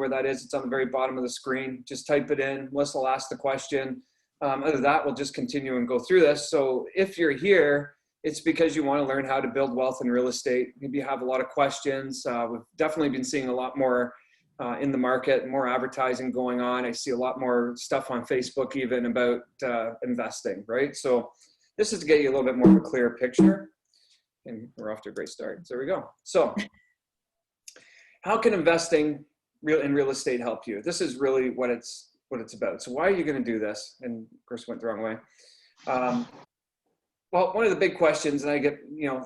where that is, it's on the very bottom of the screen. Just type it in. Melissa will ask the question. Other than that, we'll just continue and go through this. So if you're here, it's because you want to learn how to build wealth in real estate. Maybe you have a lot of questions. We've definitely been seeing a lot more in the market, more advertising going on. I see a lot more stuff on Facebook even about investing, right? So this is to get you a little bit more of a clear picture. And we're off to a great start. So there we go. So how can investing in real estate help you? This is really what it's about. So why are you going to do this? And of course, went the wrong way. Well, one of the big questions, and I get,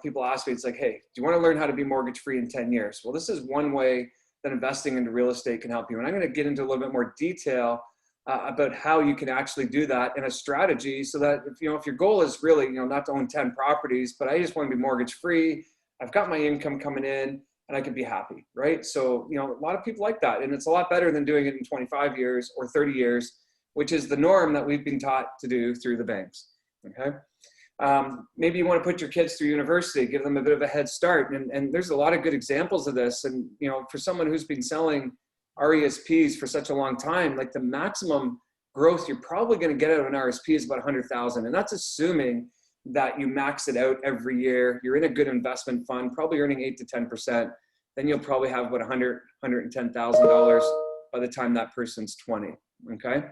people ask me, it's like, hey, do you want to learn how to be mortgage free in 10 years? Well, this is one way that investing into real estate can help you. And I'm going to get into a little bit more detail about how you can actually do that in a strategy, so that if your goal is really, not to own 10 properties, but I just want to be mortgage free, I've got my income coming in and I can be happy, right? So, a lot of people like that. And it's a lot better than doing it in 25 years or 30 years, which is the norm that we've been taught to do through the banks, okay? Maybe you want to put your kids through university, give them a bit of a head start. And there's a lot of good examples of this. And, for someone who's been selling RESPs for such a long time, like the maximum growth you're probably going to get out of an RSP is about 100,000. And that's assuming that you max it out every year. You're in a good investment fund, probably earning 8 to 10%. Then you'll probably have about $110,000 by the time that person's 20. Okay.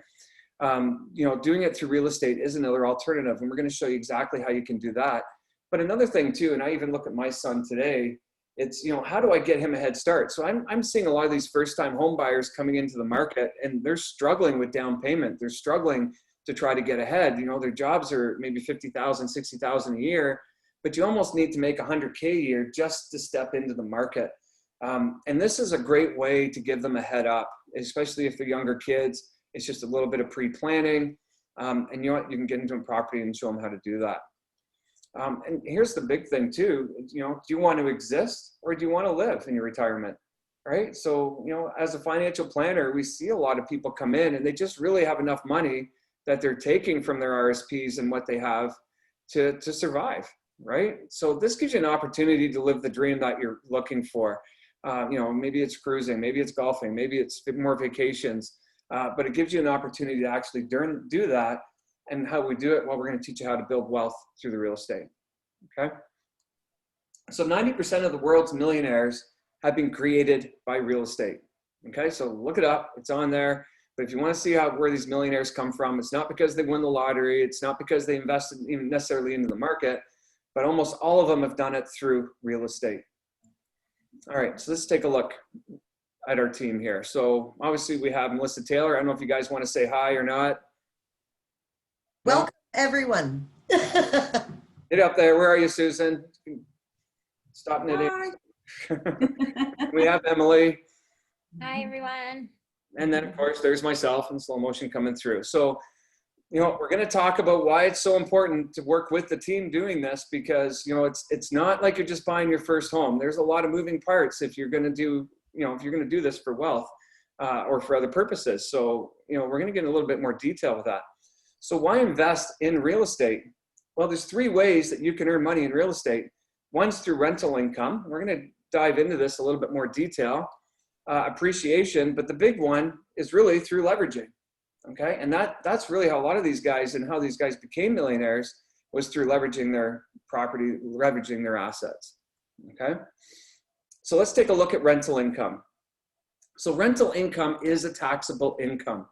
Doing it through real estate is another alternative, and we're going to show you exactly how you can do that. But another thing too, and I even look at my son today, it's, how do I get him a head start? So I'm seeing a lot of these first-time home buyers coming into the market, and they're struggling with down payment. They're struggling to try to get ahead. Their jobs are maybe 50,000, 60,000 a year, but you almost need to make 100K a year just to step into the market. And this is a great way to give them a head up, especially if they're younger kids. It's just a little bit of pre-planning, and you can get into a property and show them how to do that. And here's the big thing too, do you want to exist or do you want to live in your retirement, right? So, as a financial planner, we see a lot of people come in and they just really have enough money that they're taking from their RSPs and what they have to survive, right? So this gives you an opportunity to live the dream that you're looking for. Maybe it's cruising, maybe it's golfing, maybe it's more vacations, but it gives you an opportunity to actually do that. And how we do it, well, we're going to teach you how to build wealth through the real estate, okay? So 90% of the world's millionaires have been created by real estate, okay? So look it up, it's on there. But if you want to see where these millionaires come from, it's not because they won the lottery, it's not because they invested even necessarily into the market, but almost all of them have done it through real estate. All right, so let's take a look at our team here. So obviously we have Melissa Taylor. I don't know if you guys want to say hi or not. Welcome, everyone. Get up there. Where are you, Susan? Stop knitting. We have Emily. Hi, everyone. And then, of course, there's myself in slow motion coming through. So, we're going to talk about why it's so important to work with the team doing this, because, it's not like you're just buying your first home. There's a lot of moving parts if you're going to do, if you're going to do this for wealth or for other purposes. So, we're going to get a little bit more detail with that. So why invest in real estate? Well, there's 3 ways that you can earn money in real estate. One's through rental income. We're going to dive into this a little bit more detail. Appreciation, but the big one is really through leveraging, okay? And that's really how a lot of these guys and how these guys became millionaires was through leveraging their property, leveraging their assets, okay? So let's take a look at rental income. So rental income is a taxable income,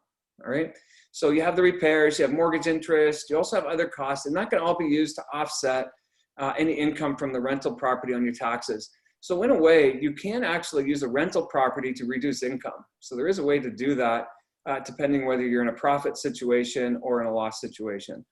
all right? So you have the repairs, you have mortgage interest, you also have other costs, and that can all be used to offset any income from the rental property on your taxes. So in a way, you can actually use a rental property to reduce income. So there is a way to do that, depending whether you're in a profit situation or in a loss situation.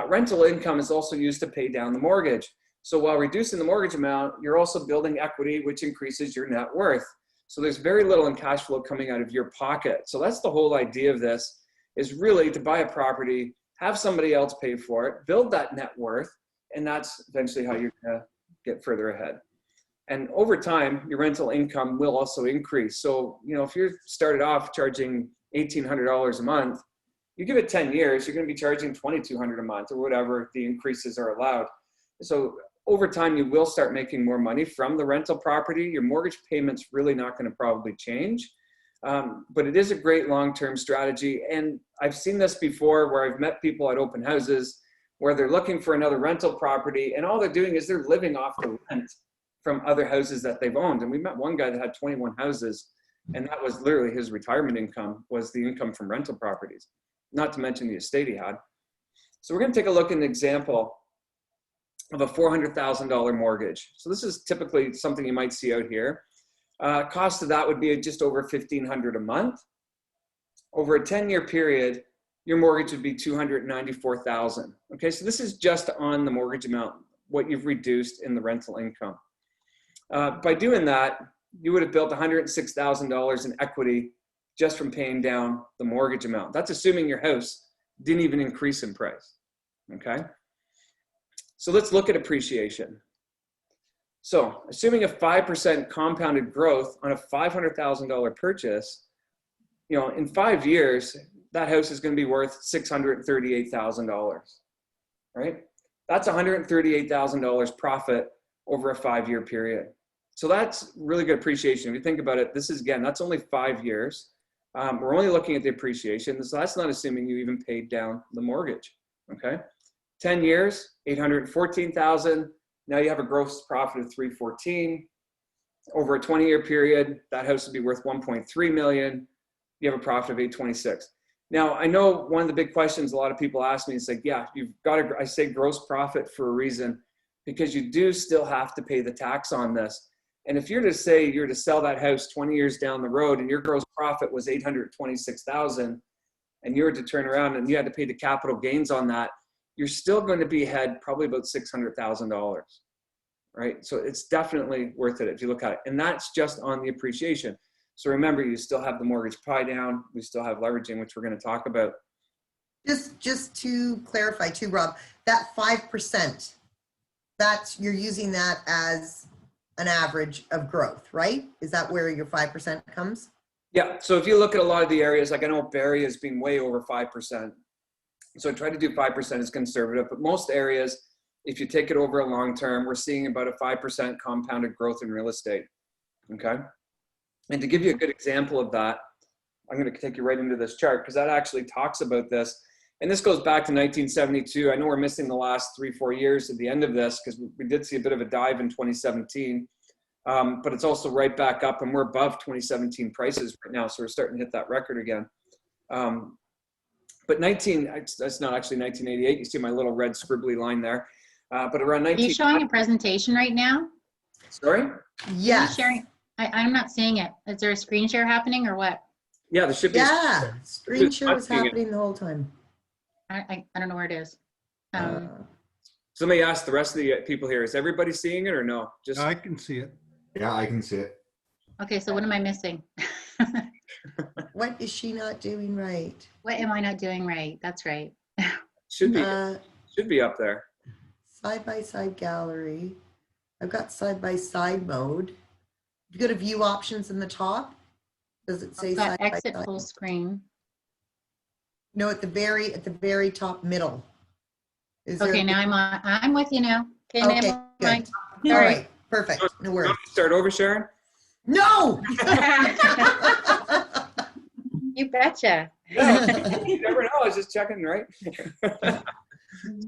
Rental income is also used to pay down the mortgage. So while reducing the mortgage amount, you're also building equity, which increases your net worth. So there's very little in cash flow coming out of your pocket. So that's the whole idea of this, is really to buy a property, have somebody else pay for it, build that net worth, and that's eventually how you're gonna get further ahead. And over time, your rental income will also increase. So, if you're started off charging $1,800 a month, you give it 10 years, you're gonna be charging $2,200 a month or whatever the increases are allowed. So over time, you will start making more money from the rental property. Your mortgage payment's really not gonna probably change. But it is a great long-term strategy. And I've seen this before where I've met people at open houses where they're looking for another rental property, and all they're doing is they're living off the rent from other houses that they've owned. And we met one guy that had 21 houses, and that was literally his retirement income, was the income from rental properties, not to mention the estate he had. So we're going to take a look at an example of a $400,000 mortgage. So this is typically something you might see out here. Cost of that would be just over $1,500 a month. Over a 10-year period, your mortgage would be $294,000. Okay, so this is just on the mortgage amount, what you've reduced in the rental income. By doing that, you would have built $106,000 in equity just from paying down the mortgage amount. That's assuming your house didn't even increase in price. Okay, so let's look at appreciation. So assuming a 5% compounded growth on a $500,000 purchase, in 5 years, that house is going to be worth $638,000, right? That's $138,000 profit over a 5-year period. So that's really good appreciation. If you think about it, that's only 5 years. We're only looking at the appreciation. So that's not assuming you even paid down the mortgage, okay? 10 years, $814,000. Now you have a gross profit of $314,000. Over a 20-year period, that house would be worth $1.3 million. You have a profit of $826,000. Now, I know one of the big questions a lot of people ask me is like, yeah, I say gross profit for a reason, because you do still have to pay the tax on this. And if you're to sell that house 20 years down the road and your gross profit was $826,000 and you were to turn around and you had to pay the capital gains on that, you're still going to be ahead probably about $600,000, right? So it's definitely worth it if you look at it. And that's just on the appreciation. So remember, you still have the mortgage pay down. We still have leveraging, which we're going to talk about. Just to clarify too, Rob, that 5%, you're using that as an average of growth, right? Is that where your 5% comes? Yeah. So if you look at a lot of the areas, like I know Barrie has been way over 5%. So I try to do 5% as conservative, but most areas, if you take it over a long term, we're seeing about a 5% compounded growth in real estate. Okay. And to give you a good example of that, I'm going to take you right into this chart because that actually talks about this. And this goes back to 1972. I know we're missing the last 3-4 years at the end of this because we did see a bit of a dive in 2017. But it's also right back up and we're above 2017 prices right now. So we're starting to hit that record again. But that's not actually 1988. You see my little red scribbly line there. But around 19. Are you showing a presentation right now? Sorry? Yes. Sharing? I'm not seeing it. Is there a screen share happening or what? Yeah, there should be. Yeah, screen share was happening the whole time. I don't know where it is. Somebody asked the rest of the people here, is everybody seeing it or no? Just I can see it. Yeah, I can see it. Okay, so what am I missing? What is she not doing right? What am I not doing right? That's right. Should be up there. Side-by-side gallery. I've got side-by-side mode. You go to view options in the top. Does it say Got side-by-side? exit full screen. No, at the very top middle. Okay, now I'm with you now. Okay, Okay, never mind. All right, perfect. No worries. Start over, Sharon? No! You betcha. You never know. I was just checking, right?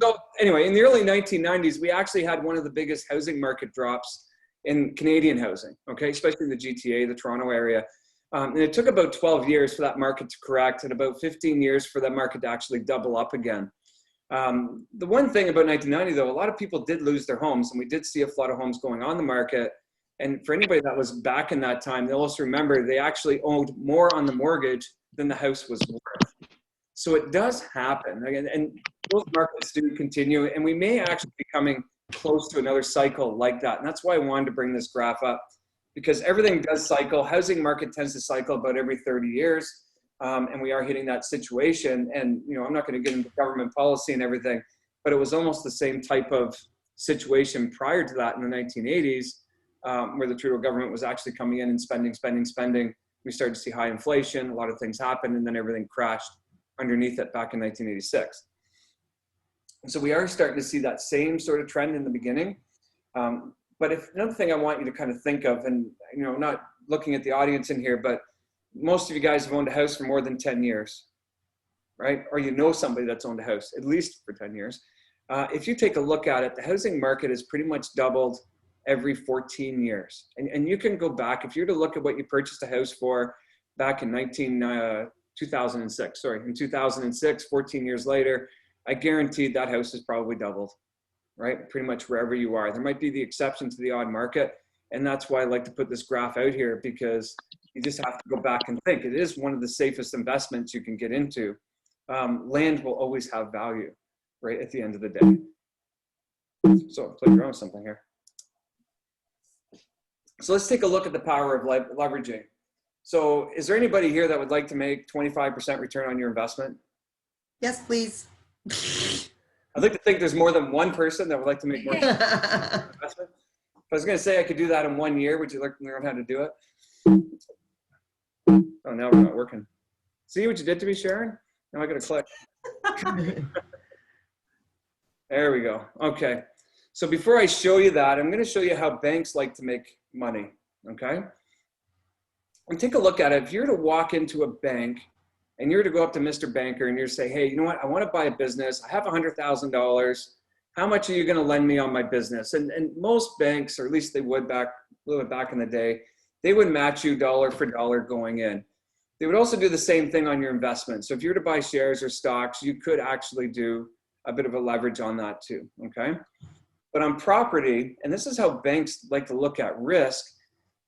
So anyway, in the early 1990s, we actually had one of the biggest housing market drops in Canadian housing, okay, especially in the GTA, the Toronto area. And it took about 12 years for that market to correct and about 15 years for that market to actually double up again. The one thing about 1990, though, a lot of people did lose their homes, and we did see a flood of homes going on the market. And for anybody that was back in that time, they'll also remember they actually owed more on the mortgage than the house was worth. So it does happen, and those markets do continue, and we may actually be coming close to another cycle like that. And that's why I wanted to bring this graph up, because everything does cycle. Housing market tends to cycle about every 30 years, and we are hitting that situation. And I'm not going to get into government policy and everything, but it was almost the same type of situation prior to that in the 1980s, where the Trudeau government was actually coming in and spending. We started to see high inflation, a lot of things happened, and then everything crashed underneath it back in 1986. And so we are starting to see that same sort of trend in the beginning. But another thing I want you to kind of think of, and not looking at the audience in here, but most of you guys have owned a house for more than 10 years, right? Or you know somebody that's owned a house at least for 10 years. If you take a look at it, the housing market has pretty much doubled every 14 years. And you can go back, if you were to look at what you purchased a house for back in 2006, in 2006, 14 years later, I guaranteed that house has probably doubled, right? Pretty much wherever you are. There might be the exception to the odd market. And that's why I like to put this graph out here, because you just have to go back and think. It is one of the safest investments you can get into. Land will always have value, right, at the end of the day. So I'm playing around with something here. So let's take a look at the power of leveraging. So is there anybody here that would like to make 25% return on your investment? Yes, please. I'd like to think there's more than one person that would like to make more investment. If I was going to say I could do that in 1 year, would you like to learn how to do it? Oh, now we're not working. See what you did to me, Sharon? Now I got to click. There we go. Okay. So before I show you that, I'm going to show you how banks like to make money. Okay. And take a look at it. If you're to walk into a bank and you're to go up to Mr. Banker and you're to say, hey, you know what? I want to buy a business. I have $100,000. How much are you going to lend me on my business? And most banks, or at least they would a little bit back in the day, they would match you dollar for dollar going in. They would also do the same thing on your investment. So if you were to buy shares or stocks, you could actually do a bit of a leverage on that too, okay? But on property, and this is how banks like to look at risk,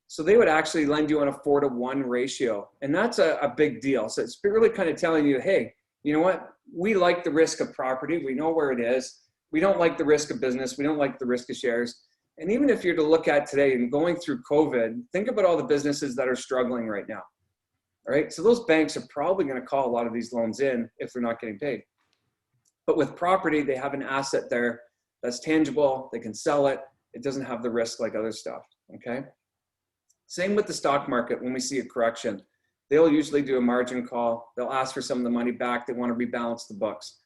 so they would actually lend you on a 4-to-1 ratio. And that's a big deal. So it's really kind of telling you, hey, you know what? We like the risk of property. We know where it is. We don't like the risk of business. We don't like the risk of shares. And even if you're to look at today and going through COVID, think about all the businesses that are struggling right now. All right. So those banks are probably going to call a lot of these loans in if they're not getting paid. But with property, they have an asset there that's tangible. They can sell it. It doesn't have the risk like other stuff. Okay. Same with the stock market. When we see a correction, they'll usually do a margin call. They'll ask for some of the money back. They want to rebalance the books.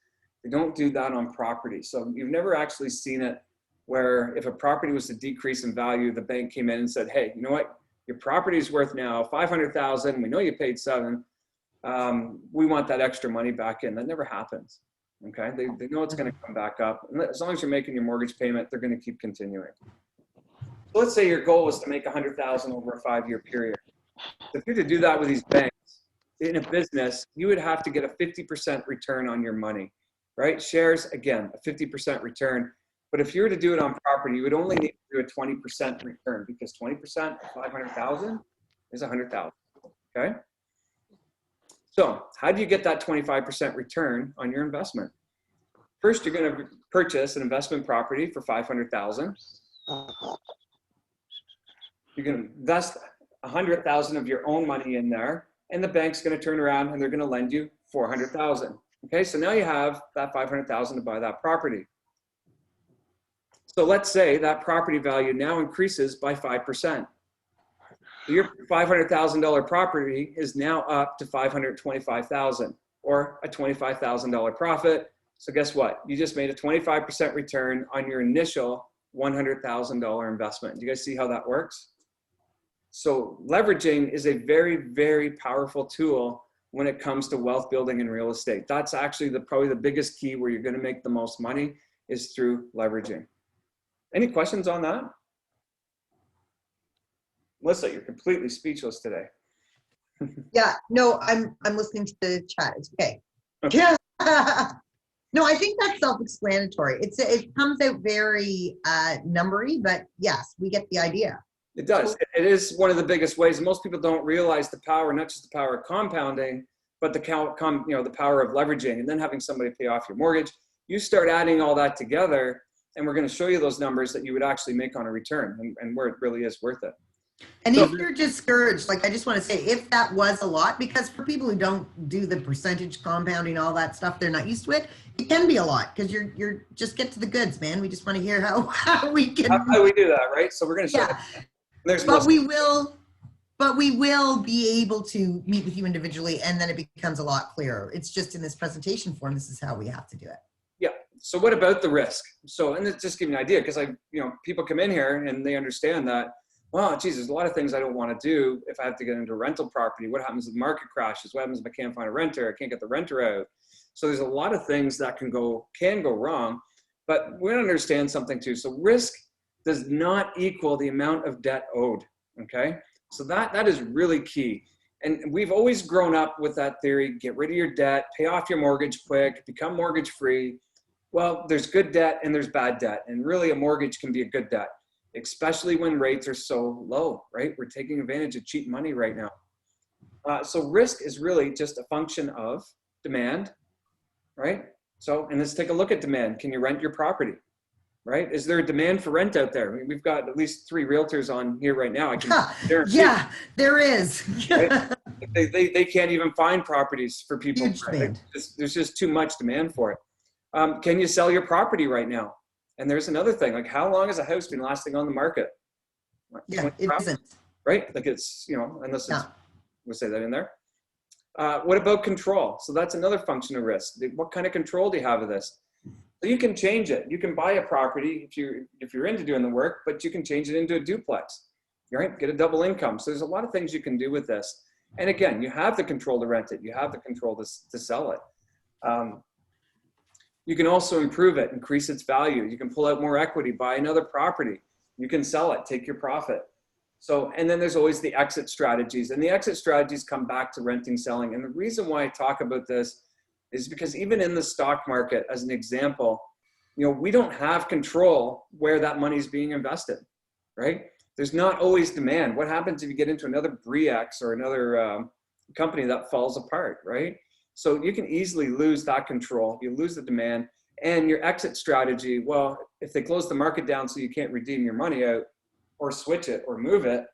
They don't do that on property. So you've never actually seen it where if a property was to decrease in value, the bank came in and said, hey, you know what? Your property is worth now $500,000. We know you paid $7. We want that extra money back in. That never happens. Okay. They know it's going to come back up. And as long as you're making your mortgage payment, they're going to keep continuing. So let's say your goal was to make $100,000 over a 5-year period. If you're to do that with these banks in a business, you would have to get a 50% return on your money, right? Shares, again, a 50% return. But if you were to do it on property, you would only need to do a 20% return, because 20% of 500,000 is 100,000. Okay. So how do you get that 25% return on your investment? First, you're going to purchase an investment property for 500,000. You're going to invest 100,000 of your own money in there, and the bank's going to turn around and they're going to lend you 400,000. Okay. So now you have that 500,000 to buy that property. So let's say that property value now increases by 5%. Your $500,000 property is now up to $525,000, or a $25,000 profit. So guess what? You just made a 25% return on your initial $100,000 investment. Do you guys see how that works? So leveraging is a very, very powerful tool when it comes to wealth building in real estate. That's actually probably the biggest key where you're going to make the most money is through leveraging. Any questions on that? Melissa, you're completely speechless today. Yeah, no, I'm listening to the chat. It's okay. Okay. No, I think that's self-explanatory. It comes out very numbery, but yes, we get the idea. It does. It is one of the biggest ways. Most people don't realize the power, not just the power of compounding, but the power of leveraging and then having somebody pay off your mortgage. You start adding all that together, and we're going to show you those numbers that you would actually make on a return and where it really is worth it. And if you're discouraged, like I just want to say, if that was a lot, because for people who don't do the percentage compounding, all that stuff, they're not used to it. It can be a lot because you're just get to the goods, man. We just want to hear how we can. How we do that, right? So we're going to show. Yeah. But we will be able to meet with you individually, and then it becomes a lot clearer. It's just in this presentation form. This is how we have to do it. Yeah. So what about the risk? So, and it's just giving you an idea, because people come in here and they understand that well, geez, there's a lot of things I don't want to do if I have to get into a rental property. What happens if the market crashes? What happens if I can't find a renter? I can't get the renter out. So there's a lot of things that can go wrong, but we understand something too. So risk does not equal the amount of debt owed. Okay. So that is really key. And we've always grown up with that theory: get rid of your debt, pay off your mortgage quick, become mortgage free. Well, there's good debt and there's bad debt. And really a mortgage can be a good debt, especially when rates are so low, right? We're taking advantage of cheap money right now. So risk is really just a function of demand, right? So, and let's take a look at demand. Can you rent your property, right? Is there a demand for rent out there? I mean, we've got at least 3 realtors on here right now. I can guarantee. Yeah, there is. Right? They can't even find properties for people. Huge demand. There's just too much demand for it. Can you sell your property right now? And there's another thing, like how long has a house been lasting on the market? Yeah, it isn't. Right? Like it's, unless it's, we'll say that in there. What about control? So that's another function of risk. What kind of control do you have of this? So you can change it. You can buy a property if you're into doing the work, but you can change it into a duplex, right? Get a double income. So there's a lot of things you can do with this. And again, you have the control to rent it. You have the control to sell it. You can also improve it, increase its value. You can pull out more equity, buy another property. You can sell it, take your profit. So, and then there's always the exit strategies, and the exit strategies come back to renting, selling. And the reason why I talk about this is because even in the stock market, as an example, we don't have control where that money is being invested, right? There's not always demand. What happens if you get into another Bre-X or another company that falls apart, right? So you can easily lose that control. You lose the demand, and your exit strategy. Well, if they close the market down so you can't redeem your money out or switch it or move it,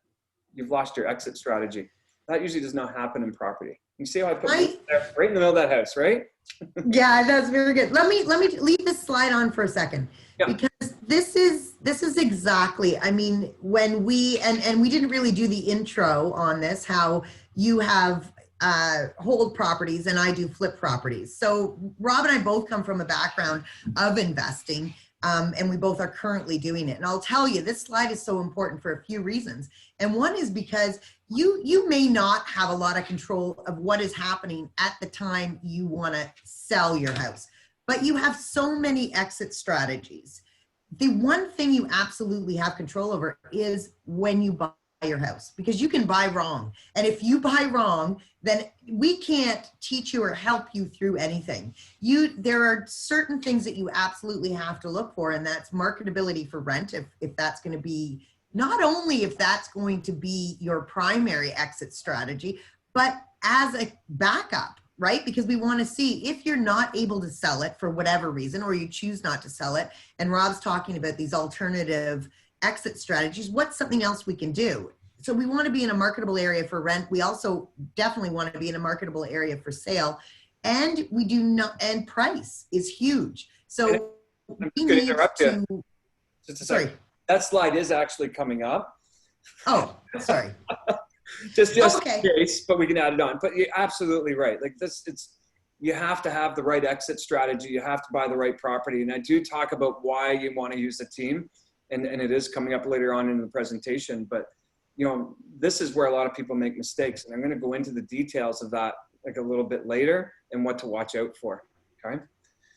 you've lost your exit strategy. That usually does not happen in property. You see how I put it right in the middle of that house, right? Yeah, that's very good. Let me leave this slide on for a second, because this is exactly, I mean, when we, and we didn't really do the intro on this, how you have hold properties and I do flip properties. So Rob and I both come from a background of investing, and we both are currently doing it. And I'll tell you, this slide is so important for a few reasons. And one is because you may not have a lot of control of what is happening at the time you want to sell your house, but you have so many exit strategies. The one thing you absolutely have control over is when you buy your house, because you can buy wrong. And if you buy wrong, then we can't teach you or help you through anything. There are certain things that you absolutely have to look for, and that's marketability for rent, if that's going to be, not only if that's going to be your primary exit strategy, but as a backup, right? Because we want to see if you're not able to sell it for whatever reason, or you choose not to sell it. And Rob's talking about these alternative exit strategies. What's something else we can do? So we want to be in a marketable area for rent. We also definitely want to be in a marketable area for sale. And we do not, and price is huge. So we need to, just a second. That slide is actually coming up. Oh, sorry. just okay. In case, but we can add it on. But you're absolutely right. Like this, you have to have the right exit strategy. You have to buy the right property. And I do talk about why you want to use a team, and it is coming up later on in the presentation. But this is where a lot of people make mistakes, and I'm going to go into the details of that like a little bit later and what to watch out for. Okay.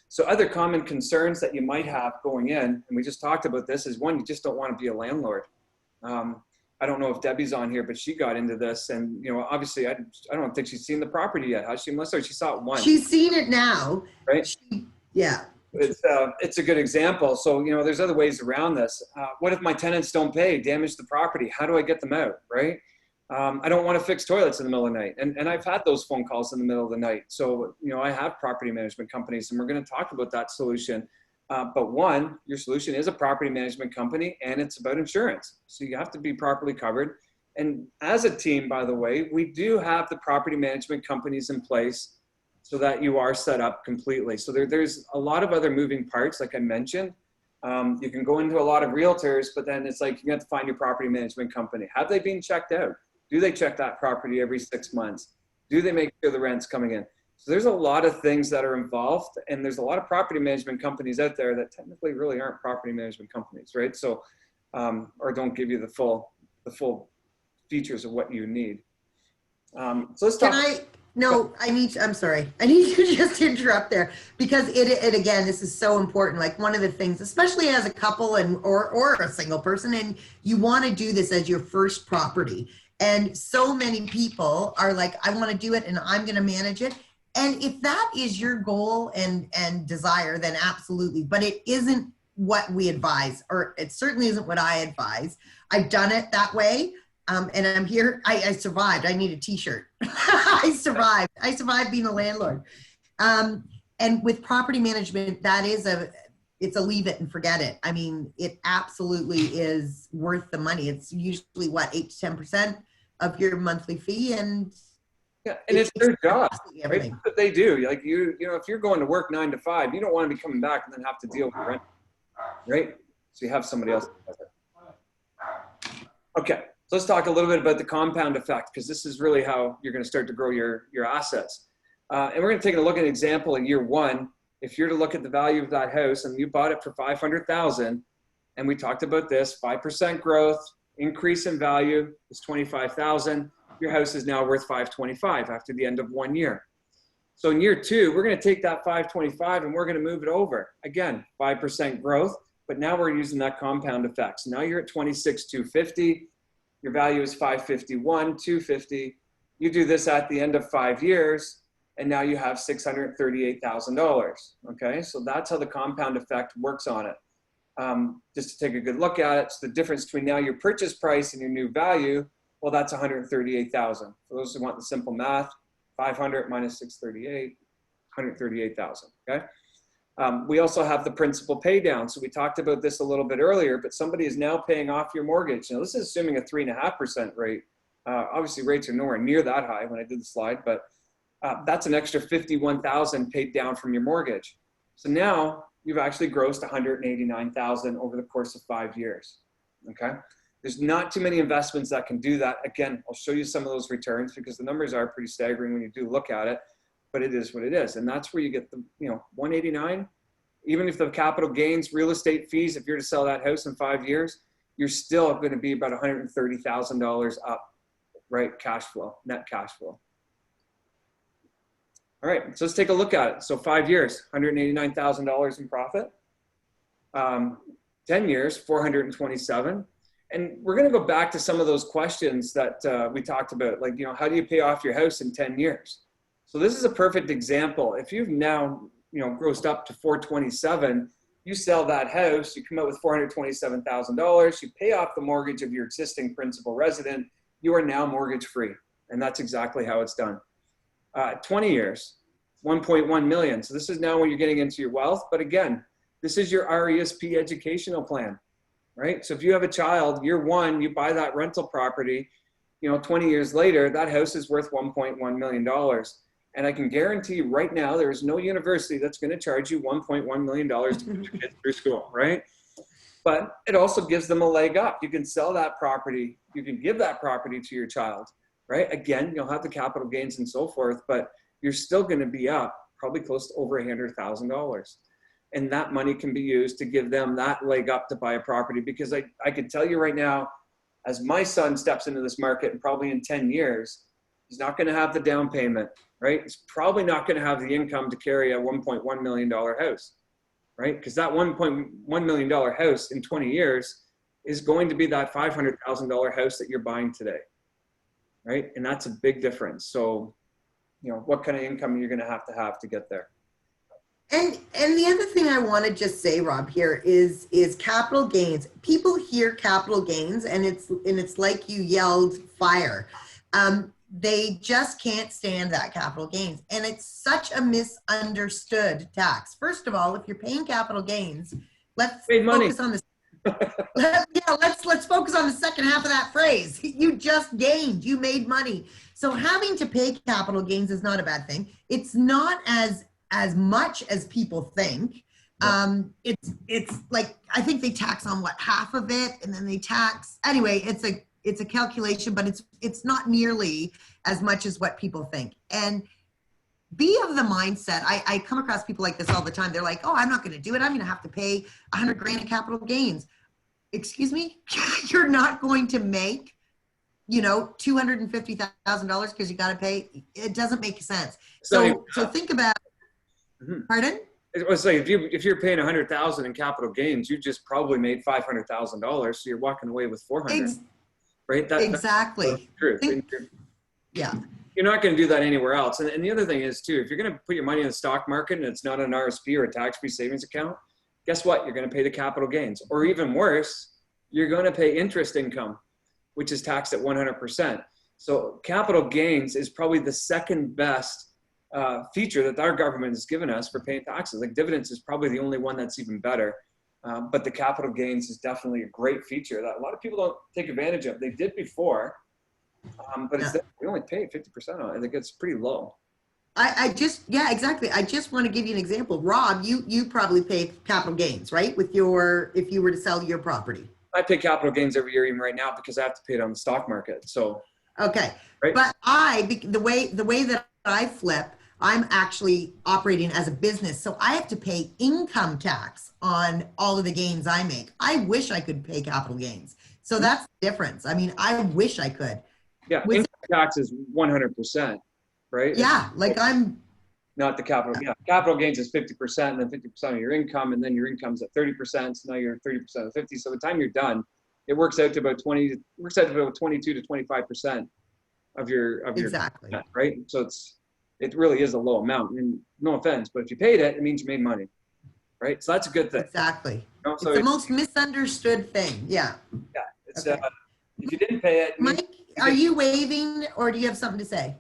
So other common concerns that you might have going in, and we just talked about this, is one, you just don't want to be a landlord. I don't know if Debbie's on here, but she got into this, and obviously I don't think she's seen the property yet, has she? Unless she saw it once. She's seen it now. Right? Yeah. It's a good example. So, there's other ways around this. What if my tenants don't pay, damage the property? How do I get them out, right? I don't want to fix toilets in the middle of the night. And I've had those phone calls in the middle of the night. So, I have property management companies, and we're going to talk about that solution. But one, your solution is a property management company, and it's about insurance. So you have to be properly covered. And as a team, by the way, we do have the property management companies in place so that you are set up completely. So there's a lot of other moving parts, like I mentioned. You can go into a lot of realtors, but then it's like you have to find your property management company. Have they been checked out? Do they check that property every 6 months? Do they make sure the rent's coming in? So there's a lot of things that are involved, and there's a lot of property management companies out there that technically really aren't property management companies, right? So, or don't give you the the full features of what you need. So let's talk. I'm sorry. I need to just interrupt there because it again, this is so important. Like one of the things, especially as a couple or a single person, and you want to do this as your first property. And so many people are like, I want to do it and I'm going to manage it. And if that is your goal and desire, then absolutely. But it isn't what we advise, or it certainly isn't what I advise. I've done it that way. And I'm here. I survived. I need a t-shirt. I survived being a landlord. And with property management, it's a leave it and forget it. I mean, it absolutely is worth the money. It's usually what, 8 to 10% of your monthly fee. And yeah, and it's their job. Right? That's what they do. Like you know, if you're going to work 9 to 5, you don't want to be coming back and then have to deal with rent, right? So you have somebody else. Okay. So let's talk a little bit about the compound effect, because this is really how you're going to start to grow your assets. And we're going to take a look at an example in year 1. If you're to look at the value of that house and you bought it for $500,000, and we talked about this, 5% growth, increase in value is $25,000. Your house is now worth $525,000 after the end of 1 year. So in year 2, we're going to take that $525,000 and we're going to move it over. Again, 5% growth, but now we're using that compound effect. So now you're at $26,250. Your value is $551, $250. You do this at the end of 5 years, and now you have $638,000. Okay, so that's how the compound effect works on it. Just to take a good look at it, it's the difference between now your purchase price and your new value. Well, that's $138,000. For those who want the simple math, 500 minus 638, $138,000. Okay. We also have the principal pay down. So we talked about this a little bit earlier, but somebody is now paying off your mortgage. Now this is assuming a 3.5% rate. Obviously rates are nowhere near that high when I did the slide, but that's an extra $51,000 paid down from your mortgage. So now you've actually grossed $189,000 over the course of 5 years. Okay. There's not too many investments that can do that. Again, I'll show you some of those returns because the numbers are pretty staggering when you do look at it. But it is what it is. And that's where you get the, 189, even if the capital gains, real estate fees, if you're to sell that house in 5 years, you're still going to be about $130,000 up, right? Cash flow, net cash flow. All right, so let's take a look at it. So 5 years, $189,000 in profit. 10 years, $427,000. And we're going to go back to some of those questions that we talked about, like, how do you pay off your house in 10 years? So this is a perfect example. If you've now, grossed up to $427,000, you sell that house, you come out with $427,000, you pay off the mortgage of your existing principal resident, you are now mortgage free. And that's exactly how it's done. 20 years, 1.1 million. So this is now when you're getting into your wealth. But again, this is your RESP educational plan, right? So if you have a child, year 1, you buy that rental property, 20 years later, that house is worth $1.1 million. And I can guarantee you right now, there is no university that's going to charge you $1.1 million to put your kids through school, right? But it also gives them a leg up. You can sell that property. You can give that property to your child, right? Again, you'll have the capital gains and so forth, but you're still going to be up probably close to over $100,000. And that money can be used to give them that leg up to buy a property. Because I could tell you right now, as my son steps into this market and probably in 10 years, he's not going to have the down payment, right? He's probably not going to have the income to carry a $1.1 million house, right? Because that $1.1 million house in 20 years is going to be that $500,000 house that you're buying today, right? And that's a big difference. So, what kind of income you're going to have to get there. And the other thing I want to just say, Rob, here is capital gains. People hear capital gains and it's like you yelled fire. They just can't stand that capital gains. And it's such a misunderstood tax. First of all, if you're paying capital gains, let's focus on let's focus on the second half of that phrase. You just gained, you made money. So having to pay capital gains is not a bad thing. It's not as much as people think. It's like, I think they tax on half of it, and then they tax, anyway, it's a calculation, but it's not nearly as much as what people think. And be of the mindset, I come across people like this all the time. They're like, oh, I'm not going to do it. I'm going to have to pay $100,000 in capital gains. Excuse me? You're not going to make you know, $250,000 because you got to pay. It doesn't make sense. It's not even So think about, pardon? It was like if you're paying 100,000 in capital gains, you just probably made $500,000. So you're walking away with 400, right? Exactly. That's the truth. Yeah. You're not going to do that anywhere else. And the other thing is too, if you're going to put your money in the stock market and it's not an RSP or a tax-free savings account, guess what? You're going to pay the capital gains, or even worse, you're going to pay interest income, which is taxed at 100%. So capital gains is probably the second best feature that our government has given us for paying taxes. Like dividends is probably the only one that's even better. But the capital gains is definitely a great feature that a lot of people don't take advantage of. They did before, but we only pay 50% on it. I think it's pretty low. Yeah, exactly. I just want to give you an example. Rob, you probably pay capital gains, right? If you were to sell your property. I pay capital gains every year, even right now, because I have to pay it on the stock market. So. Okay. Right? But the way that I flip, I'm actually operating as a business. So I have to pay income tax on all of the gains I make. I wish I could pay capital gains. So that's the difference. I mean, I wish I could. Yeah, income tax is 100%, right? Yeah, like I'm. Not the capital. Yeah, capital gains is 50%, and then 50% of your income, and then your income's at 30%. So now you're 30% of 50. So by the time you're done, it works out to about 22 to 25% of your Exactly. net, right? So it really is a low amount. And no offense, but if you paid it, it means you made money, right? So that's a good thing. Exactly. You know, it's the most misunderstood thing. Yeah. Yeah. It's Okay. If you didn't pay it, Mike, are you waving, or do you have something to say?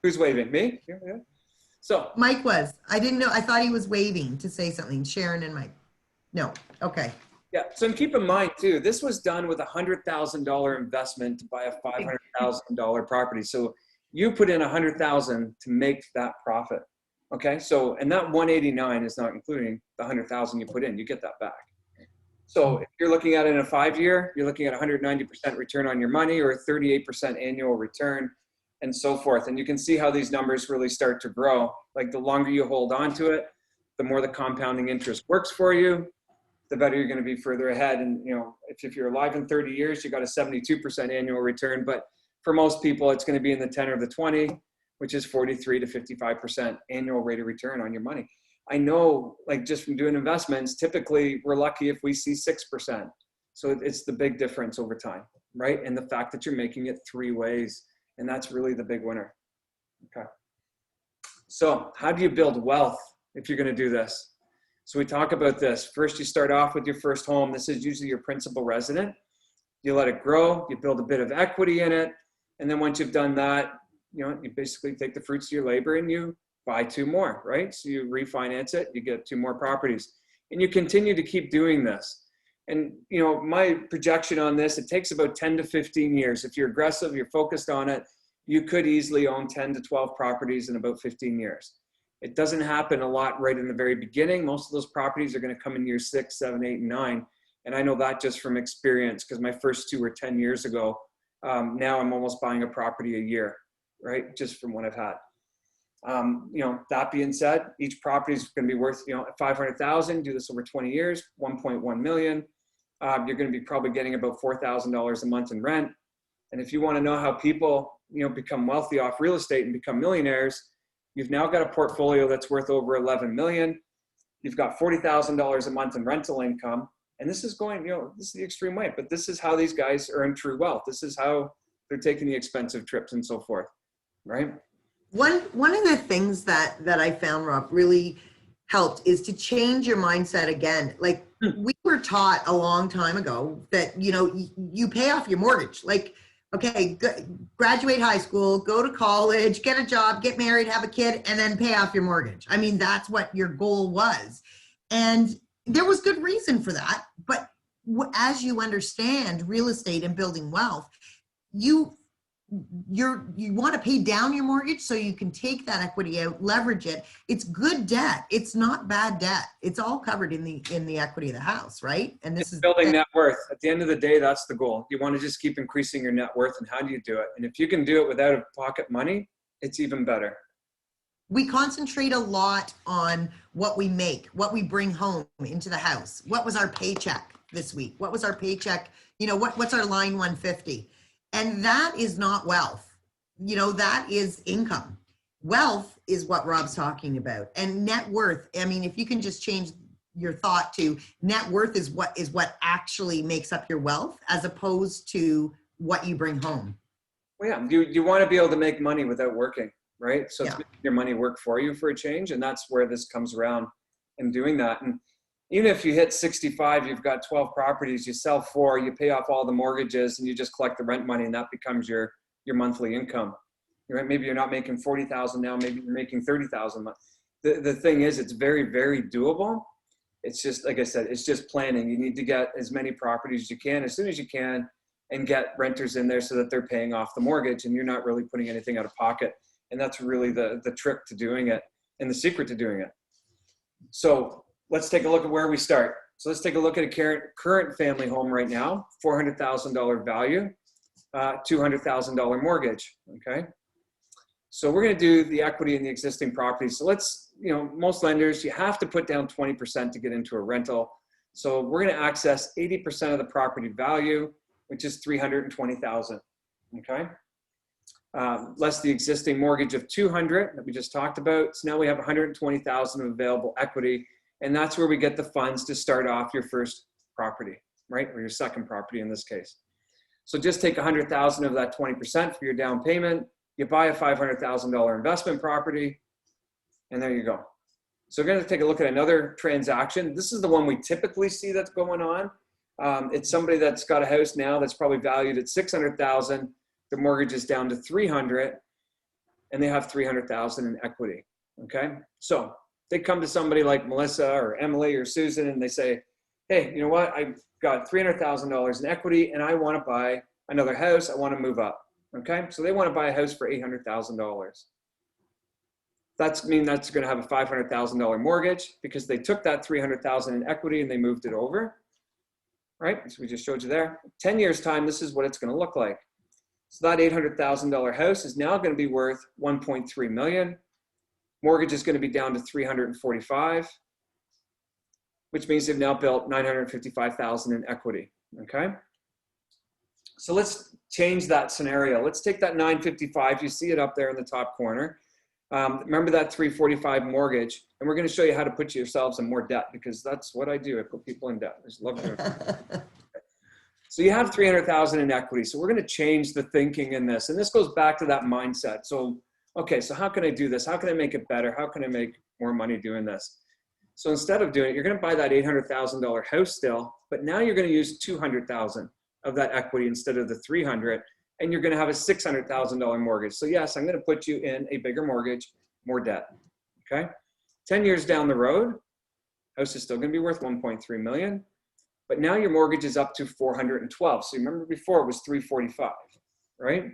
Who's waving? Me? Yeah. So Mike was. I didn't know. I thought he was waving to say something. Sharon and Mike. No. Okay. yeah. So keep in mind too, this was done with $100,000 investment to buy a $500,000 property. So you put in $100,000 to make that profit. Okay. So, and that 189 is not including the 100,000 you put in. You get that back. So if you're looking at it in a 5-year, you're looking at 190% return on your money, or a 38% annual return, and so forth. And you can see how these numbers really start to grow. Like the longer you hold on to it, the more the compounding interest works for you, the better you're going to be further ahead. And, you know, if you're alive in 30 years, you got a 72% annual return. But for most people, it's going to be in the 10 or the 20, which is 43 to 55% annual rate of return on your money. I know, like, just from doing investments, typically we're lucky if we see 6%. So it's the big difference over time, right? And the fact that you're making it 3 ways, and that's really the big winner. Okay. So how do you build wealth if you're going to do this? So we talk about this. First, you start off with your first home. This is usually your principal resident. You let it grow, you build a bit of equity in it. And then once you've done that, you know, you basically take the fruits of your labor and you buy 2 more, right? So you refinance it, you get 2 more properties, and you continue to keep doing this. And, you know, my projection on this, it takes about 10 to 15 years. If you're aggressive, you're focused on it, you could easily own 10 to 12 properties in about 15 years. It doesn't happen a lot right in the very beginning. Most of those properties are going to come in year 6, 7, 8, and 9. And I know that just from experience, because my first 2 were 10 years ago. Now I'm almost buying a property a year, right? Just from what I've had. You know, that being said, each property is going to be worth, you know, 500,000, do this over 20 years, 1.1 million. You're going to be probably getting about $4,000 a month in rent. And if you want to know how people, you know, become wealthy off real estate and become millionaires, you've now got a portfolio that's worth over 11 million. You've got $40,000 a month in rental income. And this is going, you know, this is the extreme way, but this is how these guys earn true wealth. This is how they're taking the expensive trips and so forth, right? One of the things that I found, Rob, really helped is to change your mindset again. Like we were taught a long time ago that, you know, you pay off your mortgage. Like, okay, graduate high school, go to college, get a job, get married, have a kid, and then pay off your mortgage. I mean, that's what your goal was. And there was good reason for that. But as you understand real estate and building wealth, you want to pay down your mortgage so you can take that equity out, leverage it. It's good debt. It's not bad debt. It's all covered in the equity of the house, right? And this is building net worth. At the end of the day, that's the goal. You want to just keep increasing your net worth. And how do you do it? And if you can do it without pocket money, it's even better. We concentrate a lot on what we make, what we bring home into the house. What was our paycheck? this week? What was our paycheck? You know, what's our line 150? And that is not wealth. You know, that is income. Wealth is what Rob's talking about. And net worth, I mean, if you can just change your thought to net worth is what actually makes up your wealth, as opposed to what you bring home. Well, yeah, you want to be able to make money without working, right? So Yeah. it's making your money work for you for a change. And that's where this comes around in doing that. And even if you hit 65, you've got 12 properties, you sell 4, you pay off all the mortgages, and you just collect the rent money, and that becomes your monthly income. Right? Maybe you're not making 40,000 now, maybe you're making 30,000 a month. The thing is, it's very, very doable. It's just, like I said, it's just planning. You need to get as many properties as you can, as soon as you can, and get renters in there so that they're paying off the mortgage and you're not really putting anything out of pocket. And that's really the trick to doing it and the secret to doing it. So let's take a look at where we start. So let's take a look at a current family home right now, $400,000 value, $200,000 mortgage, okay? So we're gonna do the equity in the existing property. So let's, you know, most lenders, you have to put down 20% to get into a rental. So we're gonna access 80% of the property value, which is $320,000, okay? Less the existing mortgage of $200,000 that we just talked about. So now we have $120,000 of available equity, and that's where we get the funds to start off your first property, right? Or your second property in this case. So just take $100,000 of that 20% for your down payment. You buy a $500,000 investment property, and there you go. So we're going to take a look at another transaction. This is the one we typically see that's going on. It's somebody that's got a house now that's probably valued at $600,000. The mortgage is down to $300,000, and they have $300,000 in equity. Okay, so they come to somebody like Melissa or Emily or Susan, and they say, "Hey, you know what? I've got $300,000 in equity, and I want to buy another house. I want to move up." Okay, so they want to buy a house for $800,000. That's going to have a $500,000 mortgage because they took that $300,000 in equity and they moved it over. Right, so we just showed you there. 10 years time, this is what it's going to look like. So that $800,000 house is now going to be worth $1.3 million. Mortgage is going to be down to $345,000, which means they've now built $955,000 in equity. Okay. So let's change that scenario. Let's take that $955,000. You see it up there in the top corner. Remember that $345,000 mortgage, and we're going to show you how to put yourselves in more debt, because that's what I do. I put people in debt. I just love doing it. So you have $300,000 in equity. So we're going to change the thinking in this, and this goes back to that mindset. So, okay, so how can I do this? How can I make it better? How can I make more money doing this? So instead of doing it, you're going to buy that $800,000 house still, but now you're going to use $200,000 of that equity instead of the $300,000. And you're going to have a $600,000 mortgage. So yes, I'm going to put you in a bigger mortgage, more debt. Okay. 10 years down the road, house is still going to be worth $1.3 million, but now your mortgage is up to $412,000. So remember before it was $345,000, right?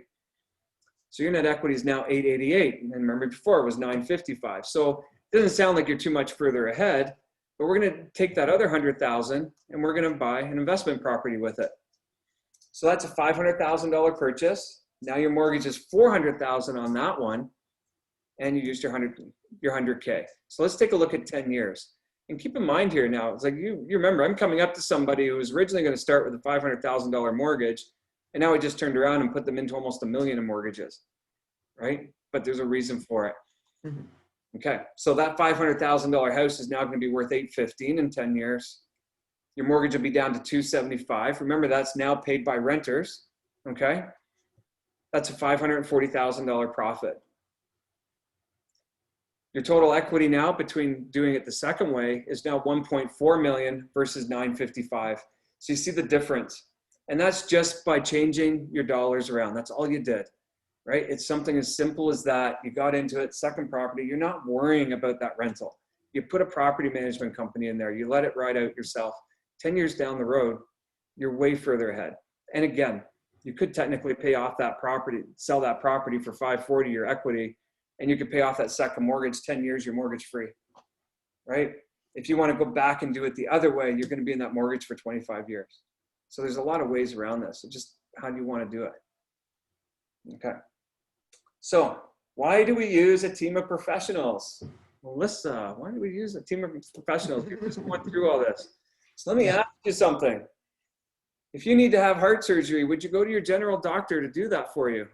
So your net equity is now $888,000. And remember before it was $955,000. So it doesn't sound like you're too much further ahead, but we're going to take that other $100,000 and we're going to buy an investment property with it. So that's a $500,000 purchase. Now your mortgage is $400,000 on that one, and you used your 100K. So let's take a look at 10 years. And keep in mind here now, it's like you remember, I'm coming up to somebody who was originally going to start with a $500,000 mortgage, and now I just turned around and put them into almost $1 million in mortgages, right? But there's a reason for it. Mm-hmm. Okay, so that $500,000 house is now going to be worth $815,000 in 10 years. Your mortgage will be down to $275,000. Remember, that's now paid by renters, okay? That's a $540,000 profit. Your total equity now between doing it the second way is now $1.4 million versus $955,000. So you see the difference. And that's just by changing your dollars around. That's all you did, right? It's something as simple as that. You got into it, second property, you're not worrying about that rental. You put a property management company in there, you let it ride out yourself. 10 years down the road, you're way further ahead. And again, you could technically pay off that property, sell that property for $540,000 your equity, and you could pay off that second mortgage. 10 years, you're mortgage free, right? If you want to go back and do it the other way, you're going to be in that mortgage for 25 years. So there's a lot of ways around this. So just how do you want to do it? Okay. So why do we use a team of professionals? Melissa, why do we use a team of professionals? We just went through all this. So let me ask you something. If you need to have heart surgery, would you go to your general doctor to do that for you?